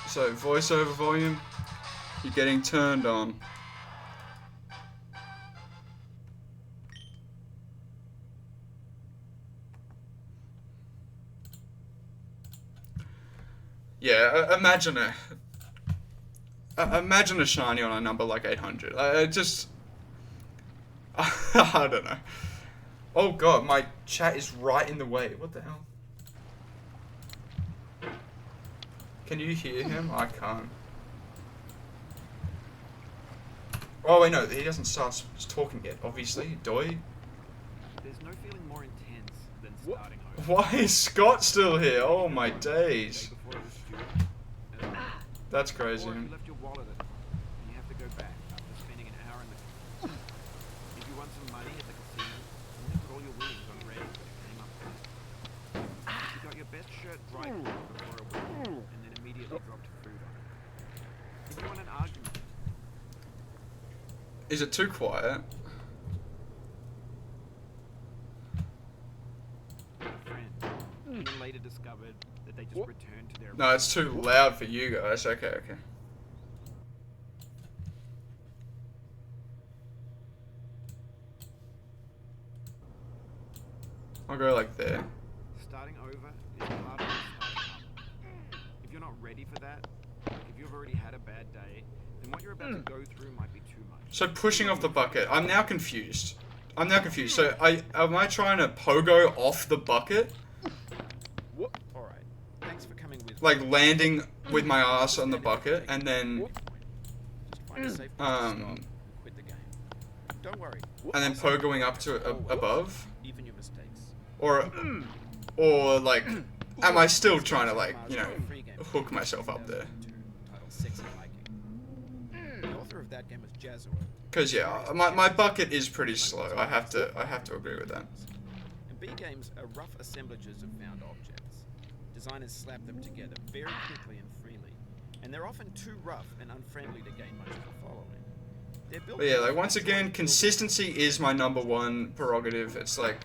So, voiceover volume, you're getting turned on. Yeah, imagine a shiny on a number like 800. I just... I don't know. Oh god, my chat is right in the way. What the hell? Can you hear him? I can't. Oh wait, no, he doesn't start talking yet, obviously. Doi. There's no feeling more intense than starting over. Why is Scott still here? Oh my days. Before it was due. That's crazy. Or if you left your wallet at home, and you have to go back after spending an hour in the casino. If you won some money at the casino, and you put all your winnings on red when it came up. You got your best shirt right before a win, and then immediately dropped food on it. If you want an argument, Is it too quiet? with a friend, and then later discovered that they just returned to their No, it's too loud for you guys. Okay, okay. I'll go like there. Starting over is harder than starting up. If you're not ready for that, like if you've already had a bad day, then what you're about to go through might be too much. So pushing off the bucket. I'm now confused. So am I trying to pogo off the bucket? Alright, thanks for coming with Like landing with my ass on the bucket and then Just find a safe place to stop and quit the game. Don't worry, pogoing up to above? even your mistakes. Or like am I still trying to like, you know, hook myself up there? Titled Sexy Hiking. The author of that game was Jazzuo. Cause yeah, my bucket is pretty slow. I have to agree with that. And B games are rough assemblages of found objects. Designers slap them together very quickly and freely, and they're often too rough and unfriendly to gain much of a following. They're built But yeah, like once again, consistency is my #1 prerogative. It's like,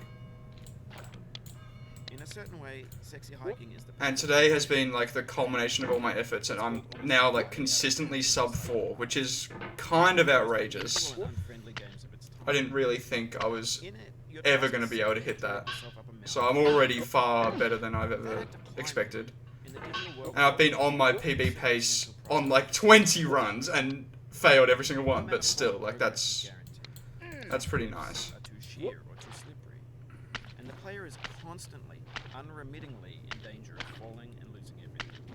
in a certain way, sexy hiking is the and today has been like the culmination of all my efforts, and I'm now like consistently sub 4, which is kind of outrageous. unfriendly games of its time. I didn't really think I was In it, you're ever tasked going to be able to hit with that. yourself up a mountain. So I'm already far better than I've ever expected. In the digital world, And I've been on my PB pace on like 20 runs and failed every single one, but still, like that's pretty nice. are too sheer or too slippery. And the player is constantly, unremittingly in danger of falling and losing everything.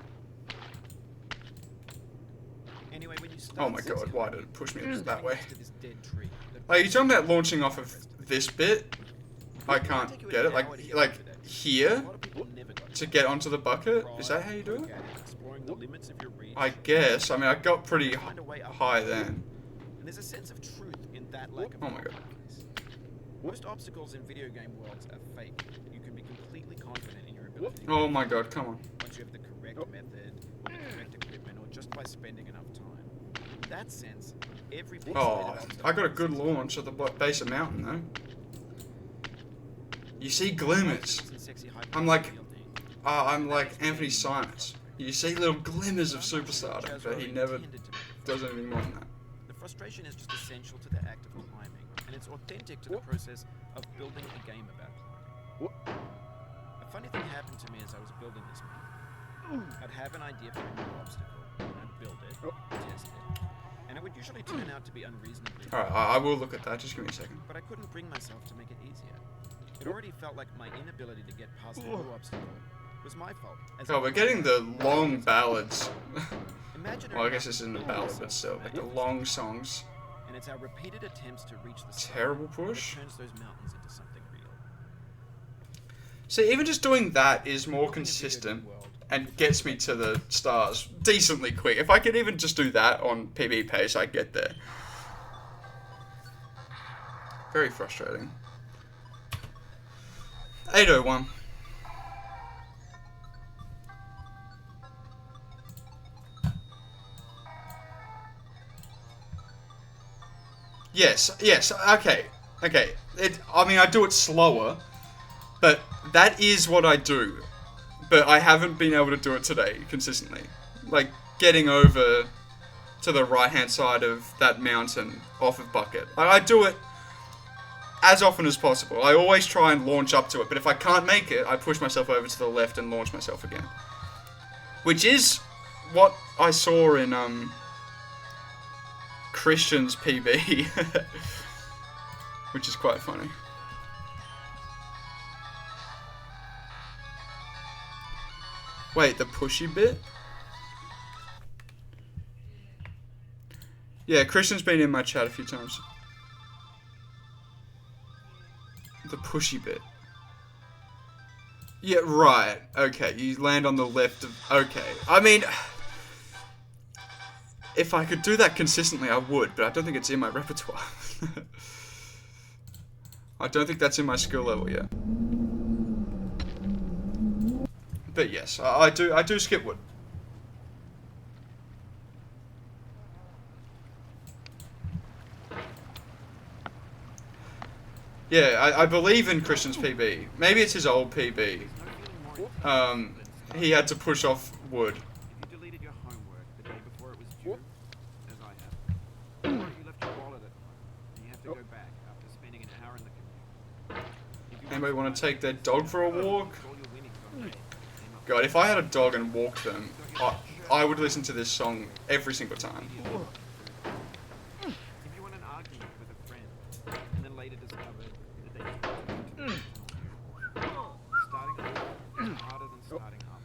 Anyway, when you start Oh my god, why did it push me that way? to this dead tree, Are you talking about launching off of this bit? I can't get it. Like here a lot of people never got to get onto the bucket? Is that how you do it? exploring the limits of your reach. I guess. I mean, I got pretty Find a way up high the then. And there's a sense of truth in that lack of Oh my god. compromise. Most obstacles in video game worlds are fake. You can be completely confident in your ability to Oh my god, come on. once you have the correct method, or the correct equipment, or just by spending enough time. In that sense, every Oh, I got a good launch at the base of mountain though. You see glimmers. I'm like Anthony Simons. You see little glimmers of superstardom, but he never does anything more than that. The frustration is just essential to the act of climbing, and it's authentic to the process of building a game about climbing. A funny thing happened to me as I was building this map. I'd have an idea for a new obstacle, and I'd build it, test it, and it would usually turn out to be unreasonably Alright, I will look at that. Just give me a second. but I couldn't bring myself to make it easier. It already felt like my inability to get past the new obstacle was my fault. as Oh, I we're was getting the long ballads. Imagine Well, I guess this isn't a ballad, but still, like the long songs. And it's our repeated attempts to reach the sky Terrible that push. turns those mountains into something real. See, even just doing that is more consistent and gets me to the stars decently quick. If I could even just do that on PB pace, I'd get there. Very frustrating. 801. Yes, okay. I mean, I do it slower, but that is what I do. But I haven't been able to do it today consistently. Like, getting over to the right-hand side of that mountain off of Bucket. I do it as often as possible. I always try and launch up to it, but if I can't make it, I push myself over to the left and launch myself again. Which is what I saw in Christian's PB. Which is quite funny. Wait, the pushy bit? Yeah, Christian's been in my chat a few times. The pushy bit. Yeah, right. Okay, you land on the left of... Okay. I mean... If I could do that consistently, I would, but I don't think it's in my repertoire. I don't think that's in my skill level yet. But yes, I do skip wood. Yeah, I believe in Christian's PB. Maybe it's his old PB. He had to push off wood. If you deleted your homework the day before it was due, as I have, or if you left your wallet at home, and you have to go back after spending an hour in the commute. Anybody want to take their dog for a walk? God, if I had a dog and walked them, I would listen to this song every single time. If you want an argument with a friend, and then later discovered that they starting over is harder than starting up.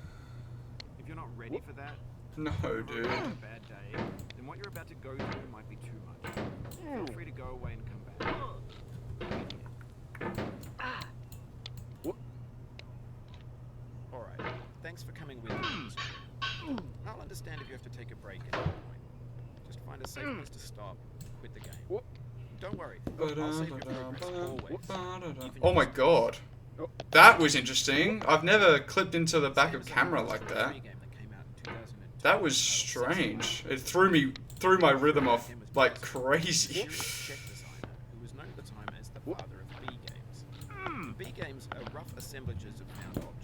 If you're not ready for that, No, dude. a bad day, then what you're about to go through might be too much. Feel free to go away and come back. Alright, thanks for coming with me. I'll understand if you have to take a break at any point. Just find a safe place to stop and quit the game. Don't worry, I'll save your progress always. Oh my god. That was interesting. I've never clipped into the back of camera like that. That was strange. It threw my rhythm off like crazy. Who was known at the time as the father of B games. B games are rough assemblages of found objects.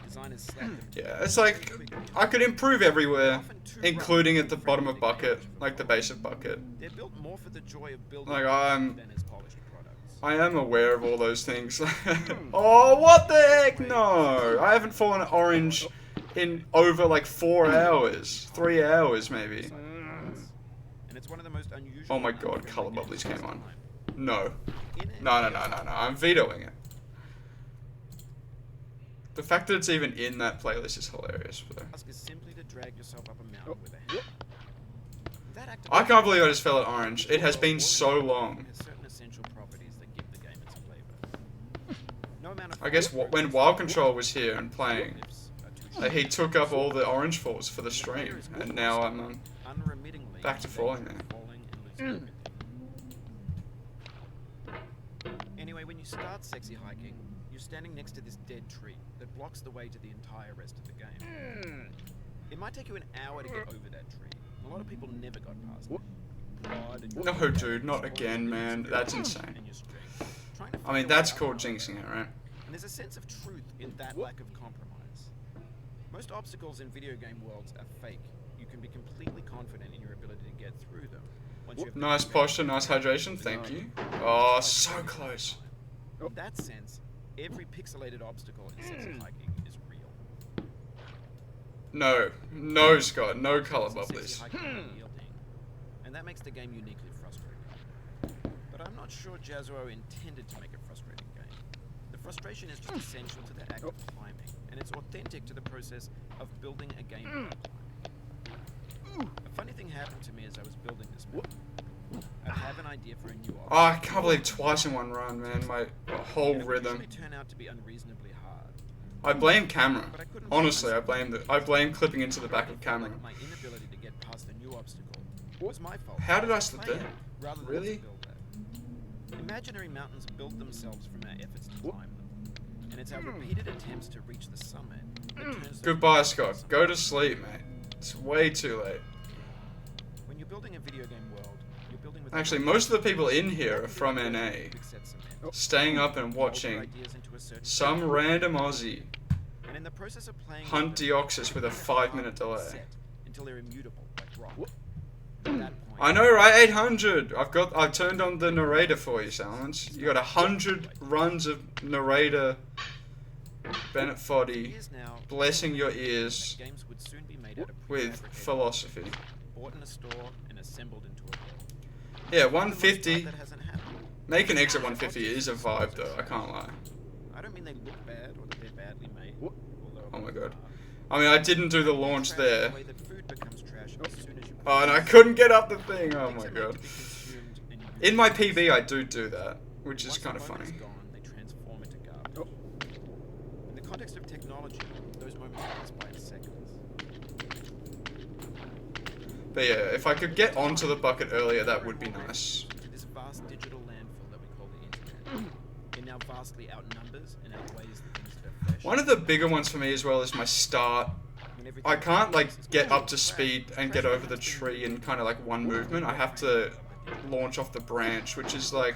Designers slap them. Yeah, it's like I could improve everywhere, including at the bottom of bucket, like the base of bucket. They're built more for the joy of building Like than as polished products. I am aware of all those things. Oh, what the heck? No, I haven't fallen orange in over like 4 hours, 3 hours maybe. And it's one of the most unusual. Oh my god, color bubblies came on. No. No, I'm vetoing it. The fact that it's even in that playlist is hilarious. Though. Is simply to drag yourself up a mountain with a hammer. I can't believe I just fell at orange. It has been so long. Has certain essential properties that give the game its flavor. No amount of I guess when Wild Control was here and playing, he took up all the orange falls for the stream, and now I'm back to falling there. Anyway, when you start sexy hiking, you're standing next to this dead tree that blocks the way to the entire rest of the game. It might take you an hour to get over that tree. A lot of people never got past it. No, dude, not again, man. That's insane. I mean, that's called jinxing it, right? And there's a sense of truth in that lack of compromise. Most obstacles in video game worlds are fake. You can be completely confident in your ability to get through them. Nice posture, nice hydration, thank you. Oh, so close. In that sense, every pixelated obstacle in sexy hiking is real. No, Scott, no color bubblies. And that makes the game uniquely frustrating. But I'm not sure Jazuo intended to make a frustrating game. The frustration is just essential to the act of climbing, and it's authentic to the process of building a game about climbing. A funny thing happened to me as I was building this map. I have an idea for a new object. Oh, I can't believe twice in one run, man. My whole rhythm. It turn out to be unreasonably hard. I blame camera. Honestly, I blame clipping into the back of camera. My inability to get past a new obstacle was my fault. How did I slip there? Rather than Really? to build that. Imaginary mountains build themselves from our efforts to climb them, and it's our repeated attempts to reach the summit that turns those Goodbye, mountains Scott. into Go to something. sleep, mate. It's way too late. When you're building a video game world, you're building with Actually, most of the people in here are from NA. Staying up and watching some random Aussie and in the process of playing hunt Deoxys with a 5-minute delay. until they're immutable like rock. At that point, I know, right? 800. I've turned on the narrator for you, Salmons. You got 100 runs of narrator Bennett For Foddy, years now, blessing your ears games would soon be made out of with prefabricated philosophy. parts, bought in a store and assembled into a world. Yeah, For the most part, 150. that hasn't happened. Make an exit 150 is a vibe though, I can't lie. I don't mean they look bad or that they're badly made. Although Oh my god. I mean, I didn't do the launch trash there. the way that food becomes trash as soon as you Oh, and I process it. couldn't get up the thing. Oh Things my are made god. to be consumed and used. In my PB, I do that, which is Once kind of the moment funny. is gone, they transform into garbage. In the context of technology, those moments pass by in seconds. But yeah, if I could get onto the bucket earlier, that would be nice. This vast digital landfill that we call the internet. It now vastly outnumbers and outweighs the things that are fresh. One of the bigger ones for me as well is my start. When everything I can't like is get gone. up to speed and get over the tree in kind of like one movement. I have to launch off the branch, which is like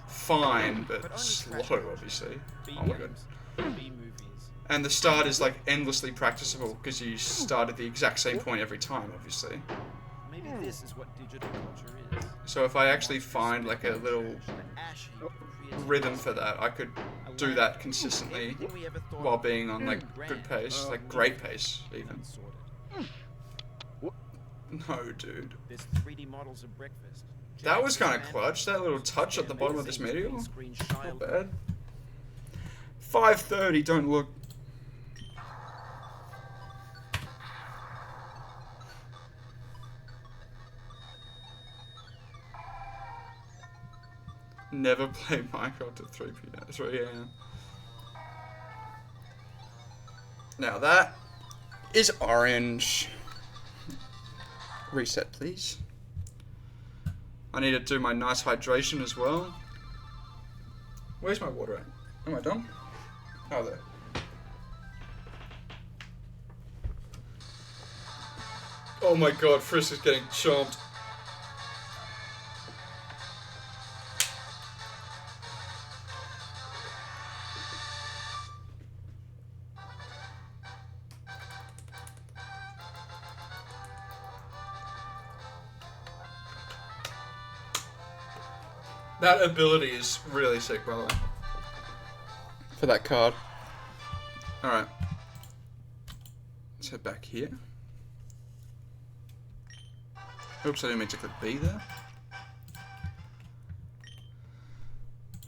fine, but slow, obviously. Oh my god. B movies. And the start is like endlessly practicable because you start at the exact same point every time, obviously. Maybe this is what digital culture is. So if I actually find like a little The ash heap of creativity. rhythm for that, I could do that consistently Everything we ever thought while of being on like grand, good pace, like great pace even. unsorted. No, dude. There's 3D models of breakfast. That was kind of clutch, that little touch at the bottom of this meteor. Not bad. 5:30, don't look. Never play Minecraft at 3 a.m. Now that is orange. Reset, please. I need to do my nice hydration as well. Where's my water at? Am I done? Oh, there. Oh my god, Frisk is getting chomped. That ability is really sick, by the way. For that card. Alright. Let's head back here. Oops, I didn't mean to click B there.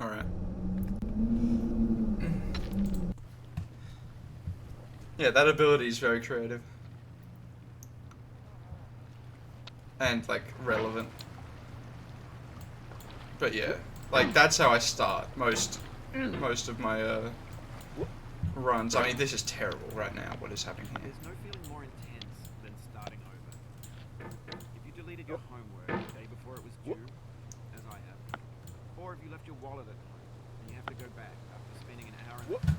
Alright. Yeah, that ability is very creative. And, like, relevant. But yeah, like that's how I start most of my runs. I mean, this is terrible right now. What is happening here? There's no feeling more intense than starting over. If you deleted your homework the day before it was due, as I have, or if you left your wallet at home and you have to go back after spending an hour in the car.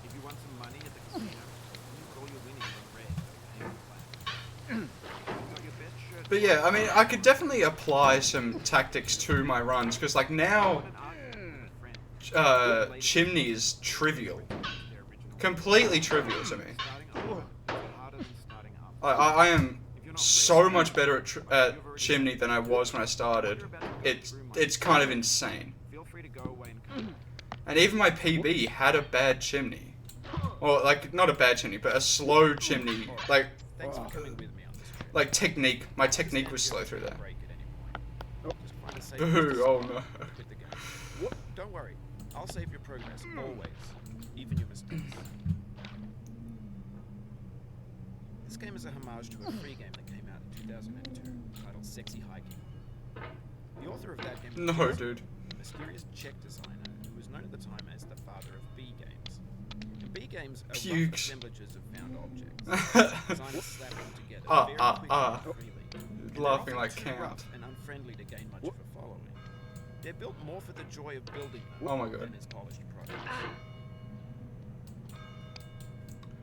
If you won some money at the casino, you call your winnings on red, payment plan. You got your best shirt. But yeah, I mean, I could definitely apply some tactics to my runs because like now, chimney is trivial, completely trivial to me. I am so much better at chimney than I was when I started. It's kind of insane. Feel free to go away and come back. And even my PB had a bad chimney. Or, like, not a bad chimney, but a slow chimney. Like, Thanks for coming with me on this trip. like technique. My technique was slow through that. Break at any point. Just find a safe Boo, place to oh stop no. and quit the game. Don't worry, I'll save your progress, always. Even your mistakes. This game is a homage to a free game that came out in 2002, titled Sexy Hiking. The author of that game No, dude. a mysterious Czech designer who was known at the time as the father of B games. And B games are rough Pukes. assemblages of found objects. Designed to slap them together very quickly and freely. And they're Laughing often like too camp. rough and unfriendly to gain much of a following. They're built more for the joy of building them Oh my god. than its polished product.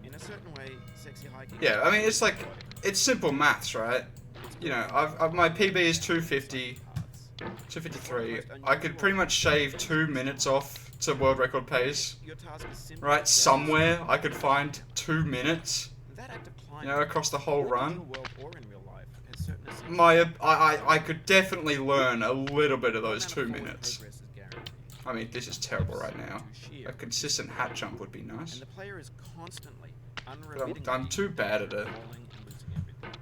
In a certain way, Sexy Hiking... Yeah, I mean, it's like, it's simple maths, right? You know, my PB is 250, 253. I could pretty much shave 2 minutes off to world record pace, Your task is simply right? to Somewhere I could find 2 minutes, that act of you climbing, know, across the whole in the real run. world or in real life, has certain essential I could definitely learn a little bit of those 2 minutes. I mean, this is terrible right now. Too sheer. A consistent hat jump would be And nice. the player is constantly, But unremittingly I'm too bad at it. falling and losing everything.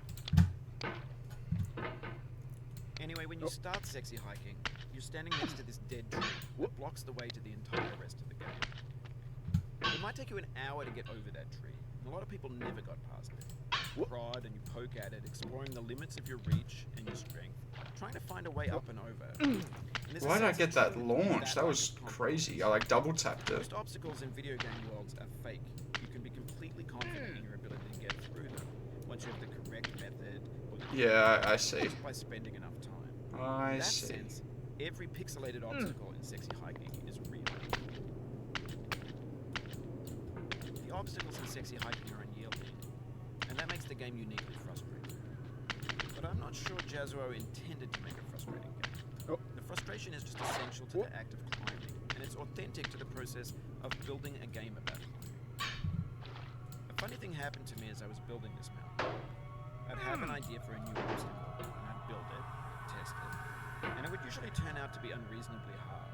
Anyway, when you start sexy hiking, you're standing next to this dead tree that blocks the way to the entire rest of the game. It might take you an hour to get over that tree, and a lot of people never got past it. You prod and you poke at it, exploring the limits of your reach and your strength, trying to find a way up and over. And there's a Why did I sense get of that truth in launch? That lack was of compromise. crazy. I like double tapped it. Most obstacles in video game worlds are fake. You can be completely confident in your ability to get through them once you have the correct method or the Yeah, I see. just by spending enough time. I In that see. sense, every pixelated obstacle in sexy hiking is real. The obstacles in sexy hiking are unyielding, and that makes the game uniquely frustrating. But I'm not sure Jazuo intended to make a frustrating game. The frustration is just essential to the act of climbing, and it's authentic to the process of building a game about climbing. A funny thing happened to me as I was building this mountain. I'd have an idea for a new obstacle, and I'd build it, test it, and it would usually turn out to be unreasonably hard.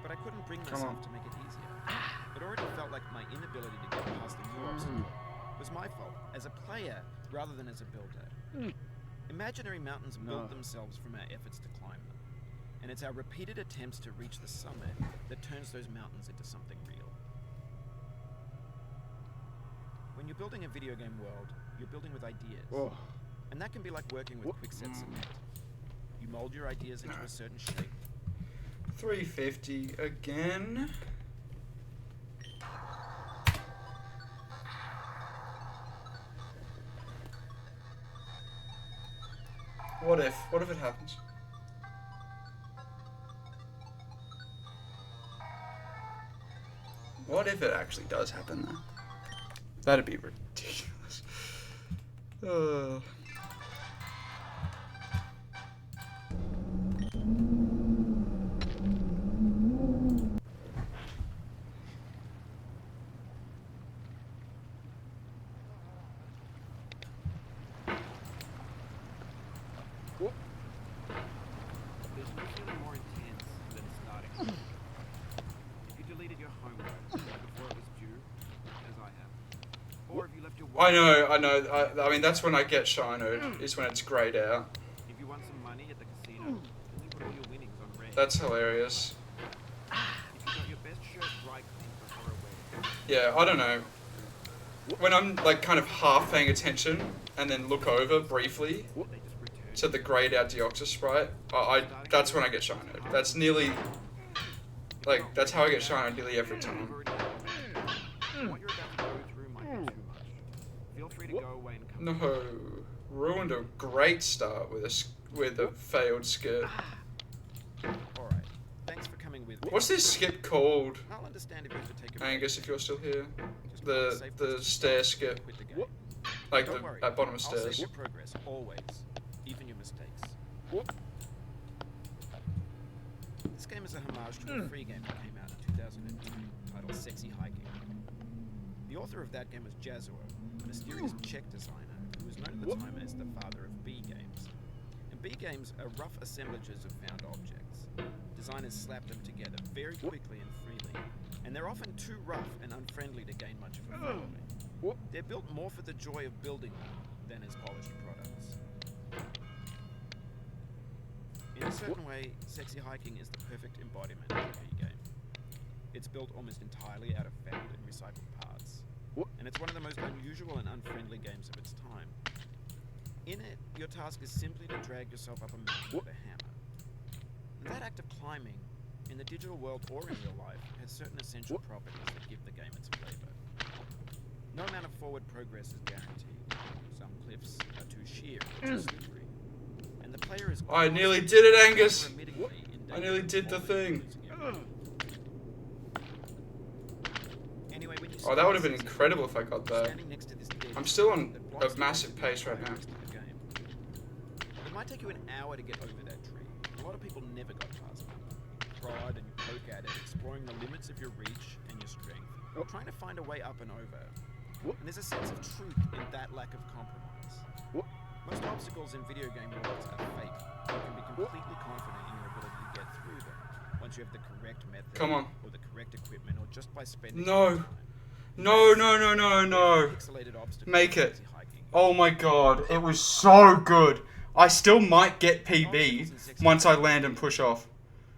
But I couldn't bring myself to make it easier. It already felt like my inability to get past the new obstacle was my fault, as a player rather than as a builder. Imaginary mountains build themselves from our efforts to climb them, and it's our repeated attempts to reach the summit that turns those mountains into something real. When you're building a video game world, you're building with ideas, and that can be like working with quickset cement. You mold your ideas into a certain shape. 350 again. What if? What if it happens? What if it actually does happen though? That'd be ridiculous. There's no feeling more intense than starting. If you deleted your homework before it was due, as I have, or if you left your I know. I mean, that's when I get shinoed, is when it's grayed out. if you won some money at the casino, and you put all your winnings on red. That's hilarious. If you got your best shirt dry cleaned before a wedding. Yeah, I don't know. When I'm like kind of half paying attention and then look over briefly They just return. to the grayed out Deoxys sprite, that's when I get shinoed. That's nearly, like, that's how I get shinoed nearly every time. What you're about to go through might be too much. Feel free to go away and come back. No, ruined a great start with a failed skip. Alright, thanks for coming with me. What's this skip called, I'll understand if you have to take a break. Angus? If you're still here, Just find a safe place the to stair stop skip, and quit the game. like Don't worry, at bottom of I'll save stairs. your progress, always. Even your mistakes. This game is a homage to a free game that came out in 2002, titled Sexy Hiking. The author of that game was Jazuo, a mysterious Czech designer who was known at the time as the father of B games. And B games are rough assemblages of found objects. Designers slap them together very quickly and freely, and they're often too rough and unfriendly to gain much of a following. They're built more for the joy of building them than as polished products. In a certain way, Sexy Hiking is the perfect embodiment of a B game. It's built almost entirely out of found and recycled parts, and it's one of the most unusual and unfriendly games of its time. In it, your task is simply to drag yourself up a mountain with a hammer. And that act of climbing, in the digital world or in real life, has certain essential properties that give the game its flavor. No amount of forward progress is guaranteed. Some cliffs are too sheer or too slippery. And the player is I nearly did it, Angus. unremittingly in I nearly danger did the of falling thing. and losing everything. Anyway, when you Oh, that would have been start incredible if I got that. standing next to this dead I'm still on tree that blocks a the massive way to the pace right entire now. rest of the game. It might take you an hour to get over that tree. A lot of people never got past it. You prod and you poke at it, exploring the limits of your reach and your strength, trying to find a way up and over. And there's a sense of truth in that lack of compromise. Most obstacles in video game worlds are fake. You can be completely confident in your ability to get through them once once you have the correct method, Come on. or the correct equipment, or just by spending No. time. No, no, no, no, no. Pixelated obstacles Make in it. sexy hiking. Oh my god, it was so good. I still might get PB once I land and push off.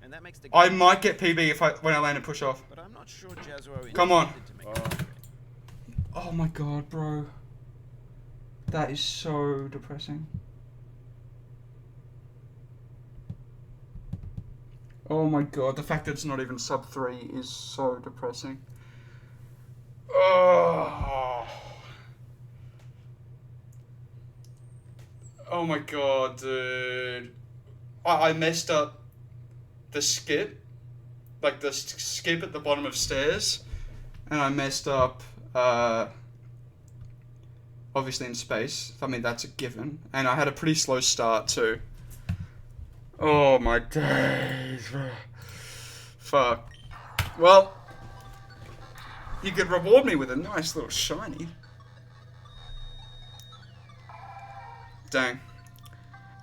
And that makes the I game might get PB when I land and push off. But I'm not sure Jazzo Come on. intended to make it accurate. Oh my god, bro. That is so depressing. Oh my god, the fact that it's not even sub 3 is so depressing. Oh. Oh my god, dude. I messed up the skip. Like the skip at the bottom of stairs. And I messed up, obviously in space. I mean, that's a given. And I had a pretty slow start too. Oh my days, bro. Fuck. Well, you could reward me with a nice little shiny. Dang.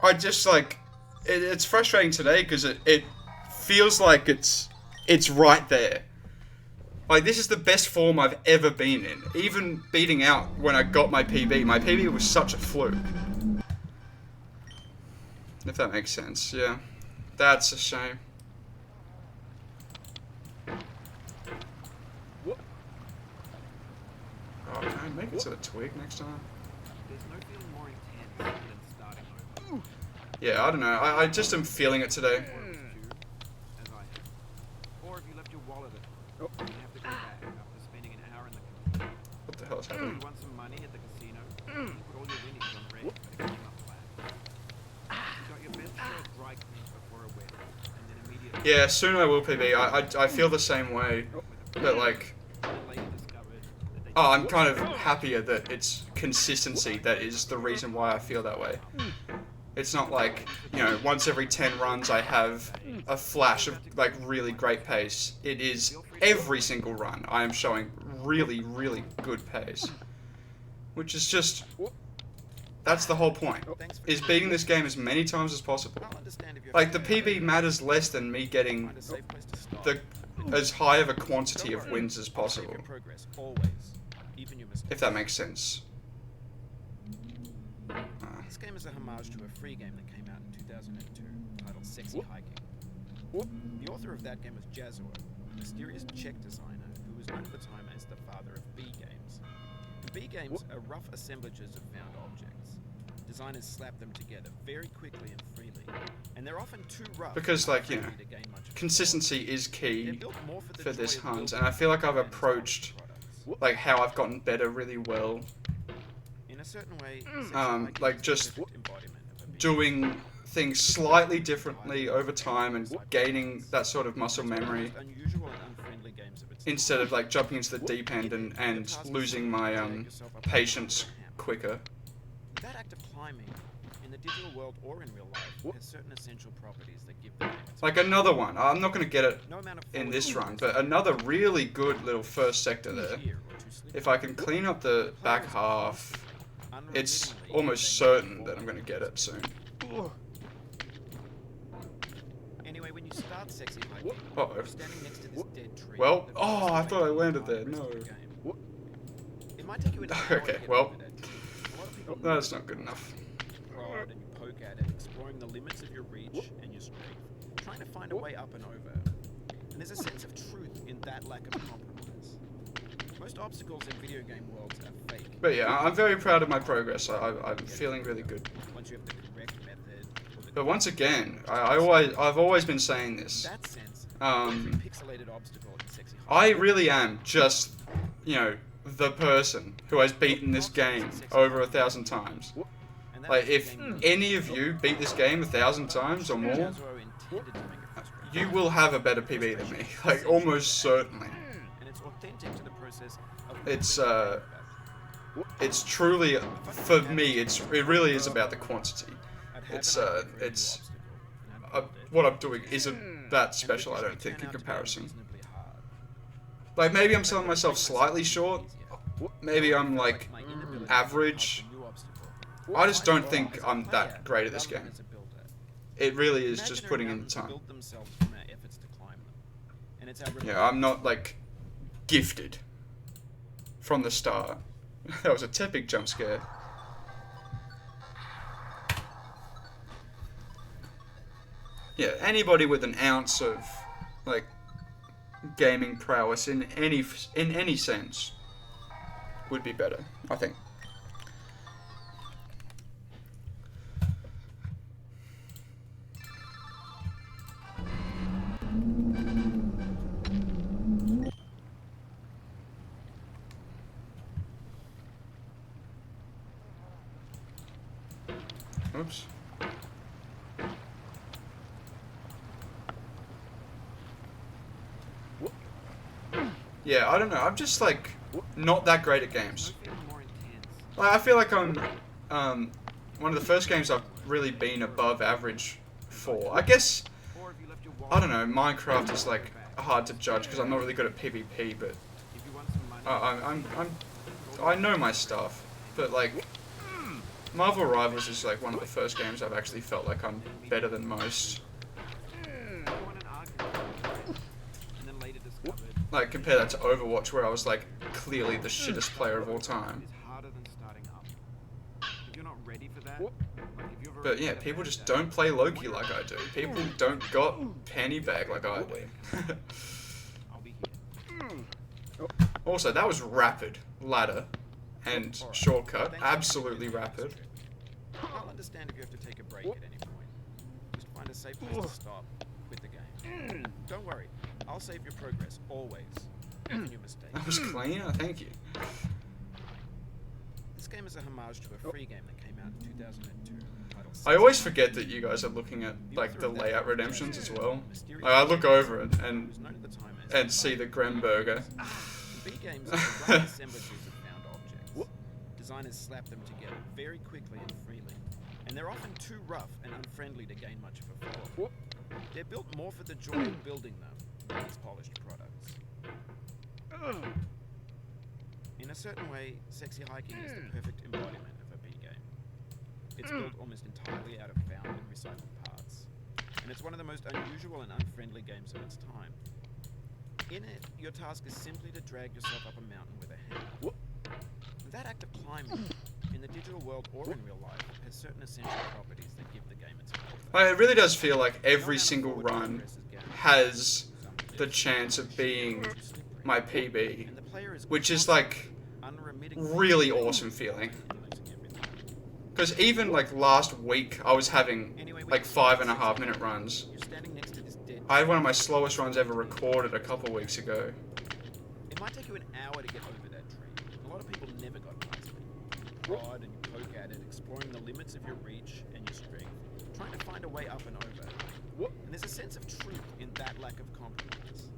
I just like, it's frustrating today because it feels like it's right there. Like, this is the best form I've ever been in. Even beating out when I got my PB. My PB was such a fluke. If that makes sense, yeah. That's a shame. Oh man, make it to the twig next time. There's no feeling more intense than starting over. Yeah, I don't know. I just am feeling it today. As I have. Or if you left your wallet at home, you have to go back after spending an hour in the casino. What the hell is You happening? want some money at the casino, you put all your winnings on red, but it came up black. You got your best shot dry cleaned before a wedding, and then immediately... Yeah, soon I will PB. I feel the same way. But like... Oh, I'm kind of happier that it's consistency that is the reason why I feel that way. It's not like, you know, once every 10 runs I have a flash of, like, really great pace. It is every single run I am showing really, really good pace. Which is just... That's the whole point, is beating this game as many times as possible. Like, the PB matters less than me getting as high of a quantity of wins as possible. If that makes sense. This game is a homage to a free game that came out in 2002, titled Sexy Hiking. The author of that game was Jazzo, a mysterious Czech designer who was known at the time as the father of B games. And B games are rough assemblages of found objects. Designers slap them together very quickly and freely, and they're often too rough. Because, like, you know, to gain much consistency is key for this joy of hunt, building and I feel like I've and approached, products. like, how I've gotten better really well. In a certain way, Like, just doing things slightly differently over time and gaining that sort of muscle memory instead of like jumping into the deep end and losing my patience quicker. That act of climbing in the digital world or in real life has certain essential properties that give the game its Like another one, I'm not going to get it no amount of in forward this run, movement but another really good little first sector there. here or too slippery. If I can clean up the back half, it's almost certain that I'm going to get it soon. Anyway, when you start sexy hiking, Uh-oh. you're standing next to this dead tree. Well, that oh, I represents thought I the landed there. rest No. of the game. It might take you an hour to Okay, get well, over that tree. A lot of people that's not good enough. prod and you poke at it, exploring the limits of your reach and your strength, trying to find a way up and over. And there's a sense of truth in that lack of compromise. Most obstacles in video game worlds are fake. But yeah, I'm very proud of my progress. I'm feeling really good. Once you have the correct method. Or the But once again, I've always been saying this. that sense, every Um, pixelated obstacle in sexy I really am just, you know, the person who has beaten this game over 1,000 times. and that Like, makes if the game any of you beat this game 1,000 times or more, Jazzo intended to make it frustrating. you will have a better PB than me. Like, almost certainly. And it's authentic to the process of It's truly, for me, it really is about the quantity. It's what I'm doing isn't that special, I don't think, in comparison. Like, maybe I'm selling myself slightly short. Maybe I'm, like, average. I just don't think I'm that great at this game. It really is just putting in the time. Build themselves from our efforts to climb and it's our Yeah, I'm not like gifted from the start. That was a tepid jump scare. Yeah, anybody with an ounce of like gaming prowess in any sense would be better, I think. Oops. Yeah, I don't know. I'm just like not that great at games. Like, I feel like I'm one of the first games I've really been above average for. I guess I don't know. Minecraft is like hard to judge because I'm not really good at PvP, but I know my stuff. But like Marvel Rivals is like one of the first games I've actually felt like I'm better than most. Like, compare that to Overwatch, where I was, like, clearly the shittest player of all time. But, yeah, people just don't play Loki like I do. People don't got panty bag like I do. Also, that was rapid. Ladder. And shortcut. Absolutely rapid. I'll understand if you have to take a break at any point. Just find a safe place to stop. Quit the game. Don't worry. I'll save your progress, always. Even your mistakes. That was clean, thank you. This game is a homage to a free game that came out in 2002. I always forget that you guys are looking at, like, the layout redemptions as well. Like, I look over it and see the Grem burger. B games are rough assemblages of found objects. Designers slap them together very quickly and freely. And they're often too rough and unfriendly to gain much of a following. They're built more for the joy of building them than as polished products. In a certain way, Sexy Hiking is the perfect embodiment of a B game. It's built almost entirely out of found and recycled parts, and it's one of the most unusual and unfriendly games of its time. In it, your task is simply to drag yourself up a mountain with a hammer. And that act of climbing, in the digital world or in real life, has certain essential properties that give the game its flavor. It really does feel like every single run has the chance of being my PB, which is like really awesome feeling. Because even like last week I was having like 5.5 minute runs. I had one of my slowest runs ever recorded a couple weeks ago. It might take you an hour to get over that tree. A lot of people never got past it. You prod and you poke at it, exploring the limits of your reach and your strength, trying to find a way up and over. And there's a sense of truth in that lack of compromise.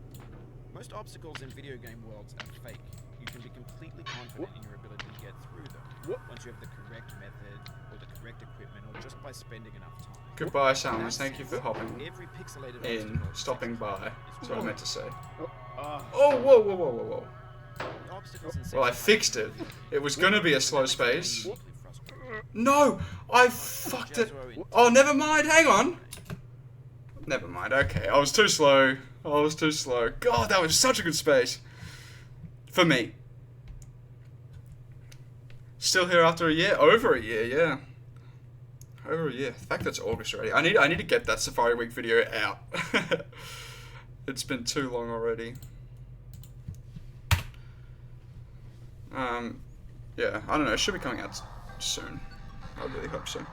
Most obstacles in video game worlds are fake. You can be completely confident in your ability to get through them once you have the correct method or the correct equipment or just by spending enough time. Goodbye, Salmas. Thank you for hopping Every pixelated in, obstacle stopping by. That's what I meant to say. Oh, Oh, whoa, whoa, whoa, whoa, whoa. The obstacles in Well, I Sexy fixed it. It was gonna be a slow space. No! I fucked it. Oh, never mind. Hang on. Never mind. Okay, I was too slow. God, that was such a good space. For me. Still here after a year? Over a year, yeah. Over a year. In fact, that's August already. I need to get that Safari Week video out. It's been too long already. Yeah, I don't know. It should be coming out soon. I really hope so.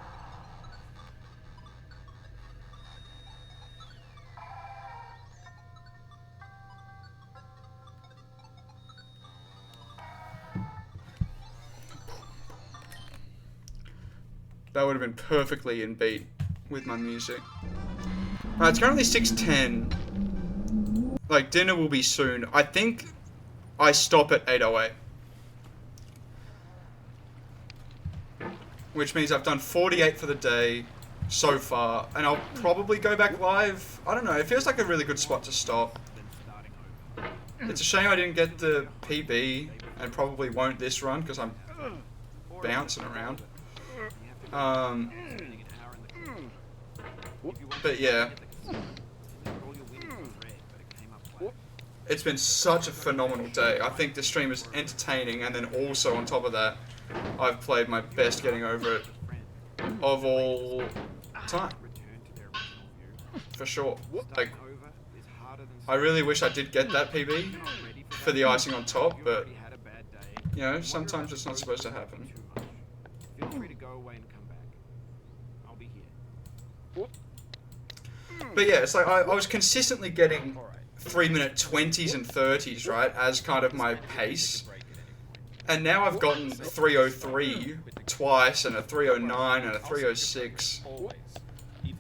That would have been perfectly in beat with my music. It's currently 6:10. Like, dinner will be soon. I think I stop at 8:08. Which means I've done 48 for the day so far, and I'll probably go back live. I don't know, it feels like a really good spot to stop. It's a shame I didn't get the PB, and probably won't this run, because I'm bouncing around. But yeah. it's been such a phenomenal day. I think the stream is entertaining, and then also on top of that, I've played my best getting over it of all time. For sure. Like, I really wish I did get that PB for the icing on top, but, you know, sometimes it's not supposed to happen. Feel free to go away and come back. I'll be here. But yeah, it's like I was consistently getting 3-minute 20s and 30s, right, as kind of my pace. And now I've gotten 303 twice, and a 309 and a 306.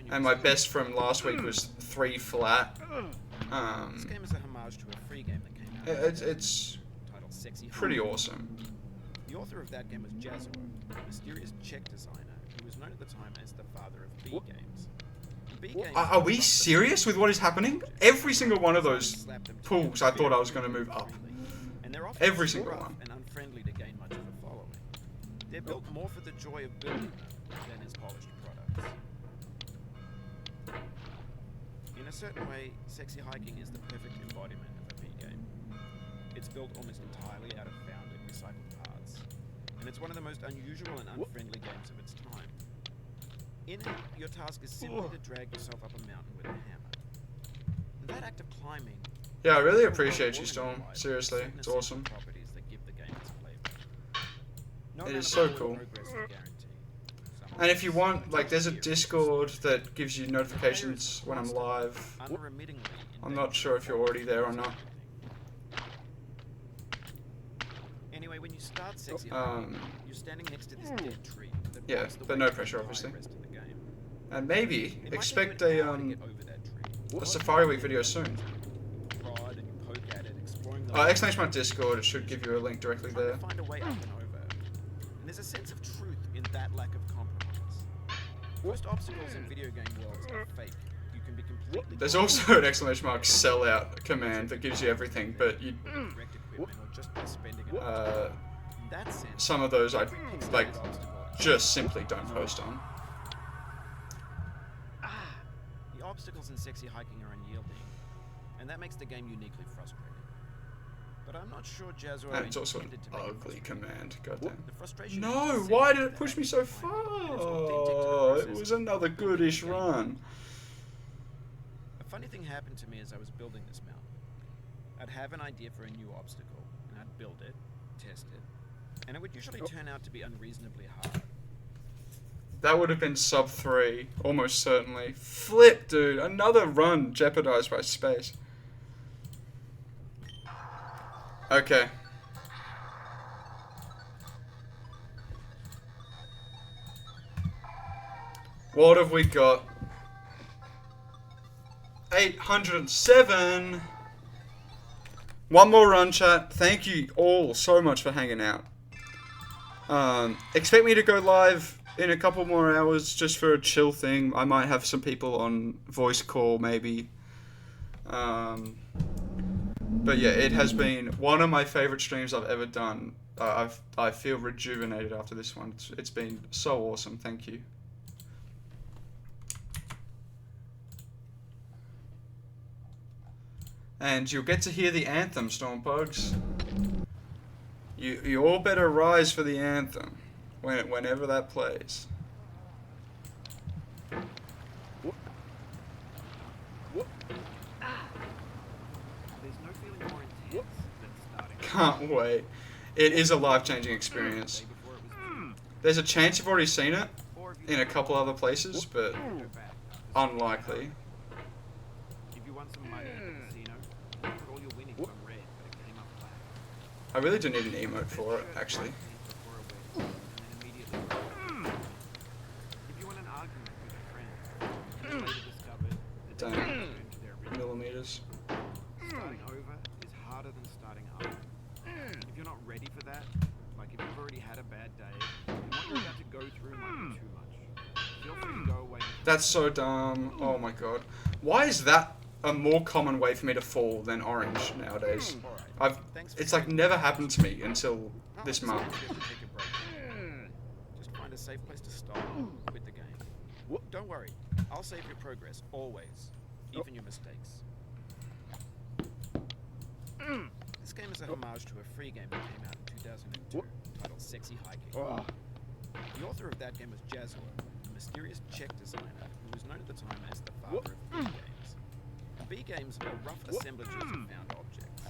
And my best from last week was 3 flat. This game is a homage to a free game that came out. It's titled Sexy pretty awesome. The author of that game was Jazzo, a mysterious Czech designer who was known at the time as the father of B games. B games Are we serious with what is happening? Every single one of those pools I thought I was going to move up. And they're often Every single rough one. and unfriendly to gain much of a following. They're built more for the joy of building them than as polished products. In a certain way, Sexy Hiking is the perfect embodiment of a B game. It's built almost entirely out of found and recycled parts, and it's one of the most unusual and unfriendly games of its time. In it, your task is simply to drag yourself up a mountain with a hammer. And that act of climbing... Yeah, I really appreciate you, Storm. Seriously, it's awesome. ...properties that give the game its flavor. It is so cool. And if you want, like, there's a Discord that gives you notifications when I'm live. I'm not sure if you're already there or not. Anyway, when you start Sexy Hiking, you're standing next to this dead tree. Yeah, but no pressure, obviously. And maybe expect a Safari Week video soon. Exclamation mark Discord, it should give you a link directly there. Find a way up and over. And there's a sense of truth in that lack of compromise. Most obstacles in video game worlds are fake. You can be completely... There's also an exclamation mark sellout command that gives you everything, but you... some of those I, like, just simply don't post on. The obstacles in Sexy Hiking are unyielding, and that makes the game uniquely frustrating. But I'm not sure Jazzo... And it's also an ugly command, goddamn. The frustration No, why did it push me so far? Oh, it was another goodish run. A funny thing happened to me as I was building this mountain. I'd have an idea for a new obstacle, and I'd build it, test it, and it would usually turn out to be unreasonably hard. That would have been sub 3, almost certainly. Flip, dude, another run jeopardized by space. Okay. What have we got? 807. One more run, chat. Thank you all so much for hanging out. Expect me to go live in a couple more hours just for a chill thing. I might have some people on voice call, maybe. But yeah, it has been one of my favorite streams I've ever done. I feel rejuvenated after this one. It's been so awesome. Thank you. And you'll get to hear the anthem, Stormpugs. You all better rise for the anthem whenever that plays. Can't wait. It is a life-changing experience. There's a chance you've already seen it in a couple other places, but unlikely. I really do need an emote for it, actually. Damn. Millimeters. Starting over is harder than starting up. If you're not ready for that, like if you've already had a bad day, then what you're about to go through might be too much. Feel free to go away. That's so dumb. Oh my god. Why is that a more common way for me to fall than orange nowadays? It's like never happened to me until this month. Just find a safe place to stop with the game. Don't worry, I'll save your progress always, even your mistakes. This game is a homage to a free game that came out in 2002 titled Sexy Hiking. Oh. The author of that game was Jazuo, a mysterious Czech designer who was known at the time as the father of B games. B games are rough assemblages of found objects.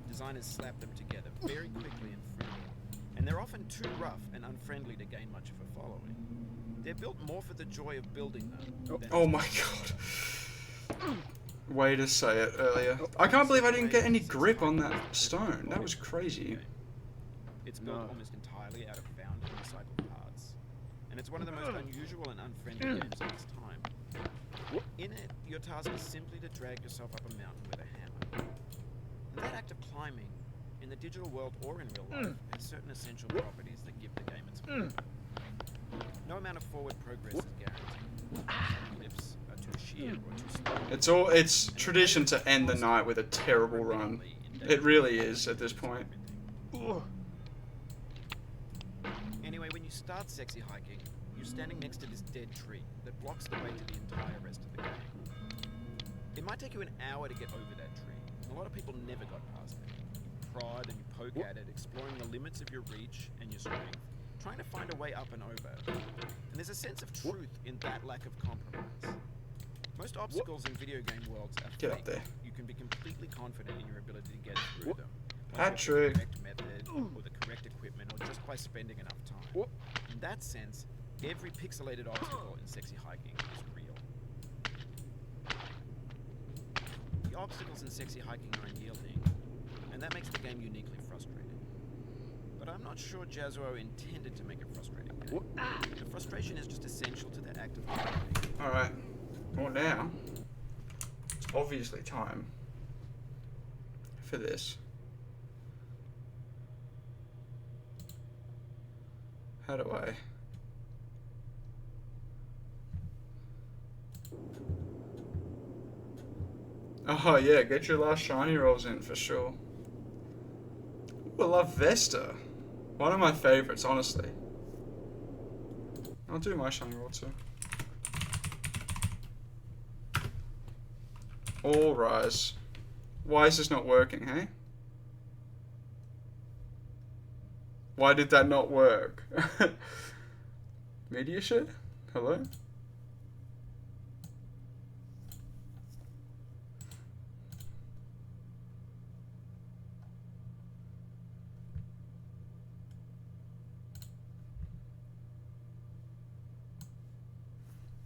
Designers slap them together very quickly and freely, and they're often too rough and unfriendly to gain much of a following. They're built more for the joy of building them. Than Oh my god. Way to say it earlier. I can't believe I didn't get any grip on that stone. That was crazy. It's built almost entirely out of found and recycled parts, and it's one of the most unusual and unfriendly games of its time. In it, your task is simply to drag yourself up a mountain with a hammer. And that act of climbing, in the digital world or in real life, has certain essential properties that give the game its flavor. No amount of forward progress is guaranteed. Lifts are too sheer or too slow. It's tradition to end the night with a terrible run. It really is at this point. Anyway, when you start Sexy Hiking, you're standing next to this dead tree that blocks the way to the entire rest of the game. It might take you an hour to get over that tree, and a lot of people never got past it. You prod and you poke at it, exploring the limits of your reach and your strength, trying to find a way up and over. And there's a sense of truth in that lack of compromise. Most obstacles in video game worlds are Get fake. up there. You can be completely confident in your ability to get through them. Patrick. The correct method, or the correct equipment, or just by spending enough time. In that sense, every pixelated obstacle in Sexy Hiking is real. The obstacles in Sexy Hiking are unyielding, and that makes the game uniquely frustrating. But I'm not sure Jazuo intended to make a frustrating game. The frustration is just essential to the act of climbing. Alright. Well now, it's obviously time for this. How do I... Oh yeah, get your last shiny rolls in for sure. Ooh, I love Vesta. One of my favorites, honestly. I'll do my shiny roll too. All rise. Why is this not working, hey? Why did that not work? Media shit? Hello?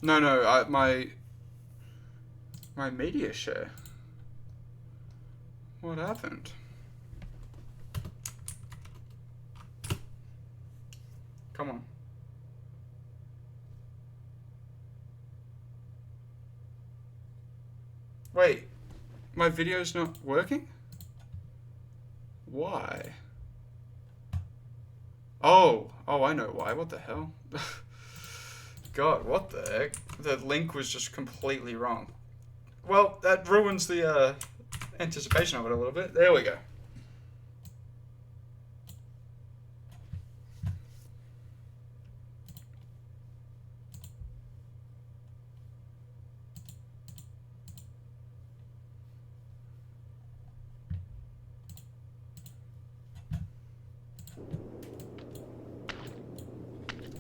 No, my media share. What happened? Come on. Wait, my video's not working? Why? Oh, I know why. What the hell? God, what the heck? The link was just completely wrong. Well, that ruins the anticipation of it a little bit. There we go.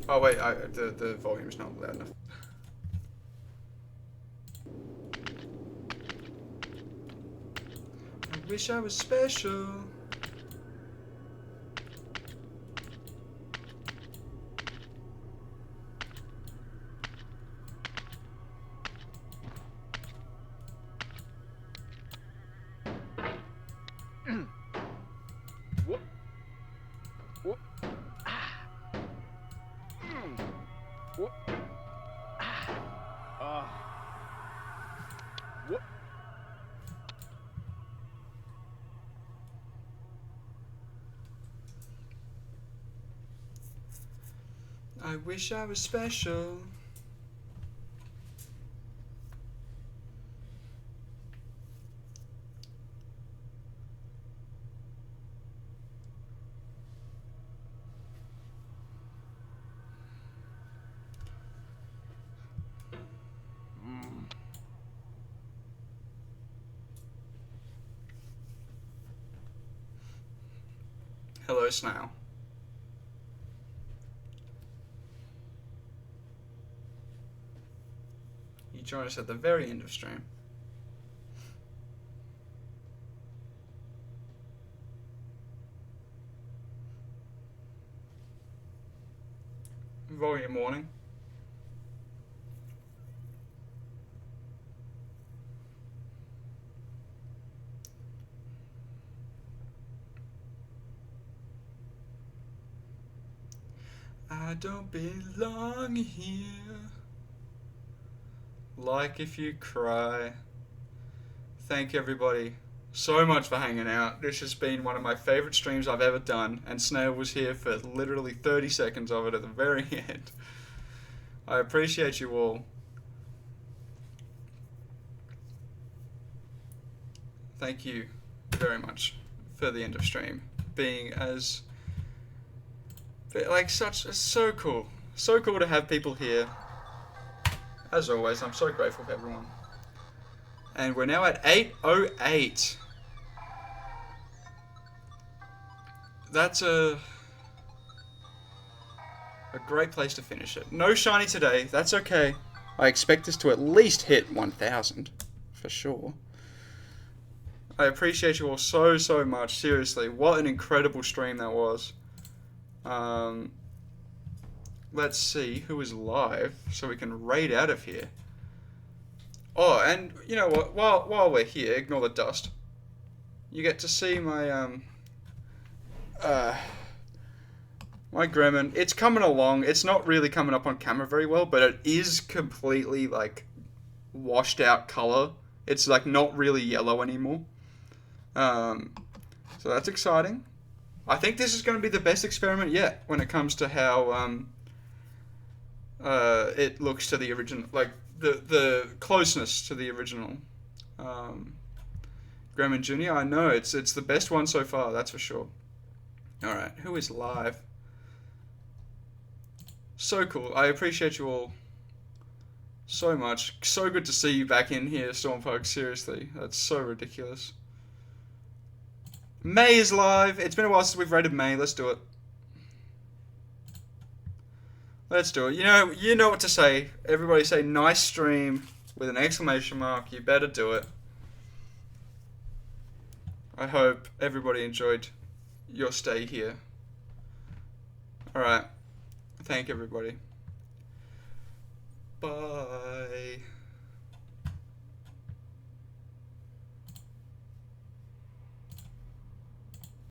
Oh wait, the volume's not loud enough. I wish I was special. I wish I was special. Hello, Snail. You join us at the very end of stream. Volume warning. I don't belong here. Like if you cry. Thank everybody so much for hanging out. This has been one of my favorite streams I've ever done, and Snail was here for literally 30 seconds of it at the very end. I appreciate you all. Thank you very much for the end of stream being as like so cool. So cool to have people here. As always, I'm so grateful for everyone. And we're now at 8:08. That's a great place to finish it. No shiny today. That's okay. I expect us to at least hit 1,000 for sure. I appreciate you all so much. Seriously, what an incredible stream that was. Let's see who is live so we can raid out of here. Oh, and you know what? While we're here, ignore the dust. You get to see my my Gremon. It's coming along. It's not really coming up on camera very well, but it is completely like washed out color. It's like not really yellow anymore. So that's exciting. I think this is going to be the best experiment yet when it comes to how it looks to the original, like the closeness to the original Gremon Jr. I know it's the best one so far, that's for sure. All right, who is live? So cool. I appreciate you all so much. So good to see you back in here, Stormpug. Seriously, that's so ridiculous. May is live. It's been a while since we've rated May. Let's do it. Let's do it. You know what to say. Everybody say nice stream with an exclamation mark. You better do it. I hope everybody enjoyed your stay here. Alright. Thank everybody. Bye.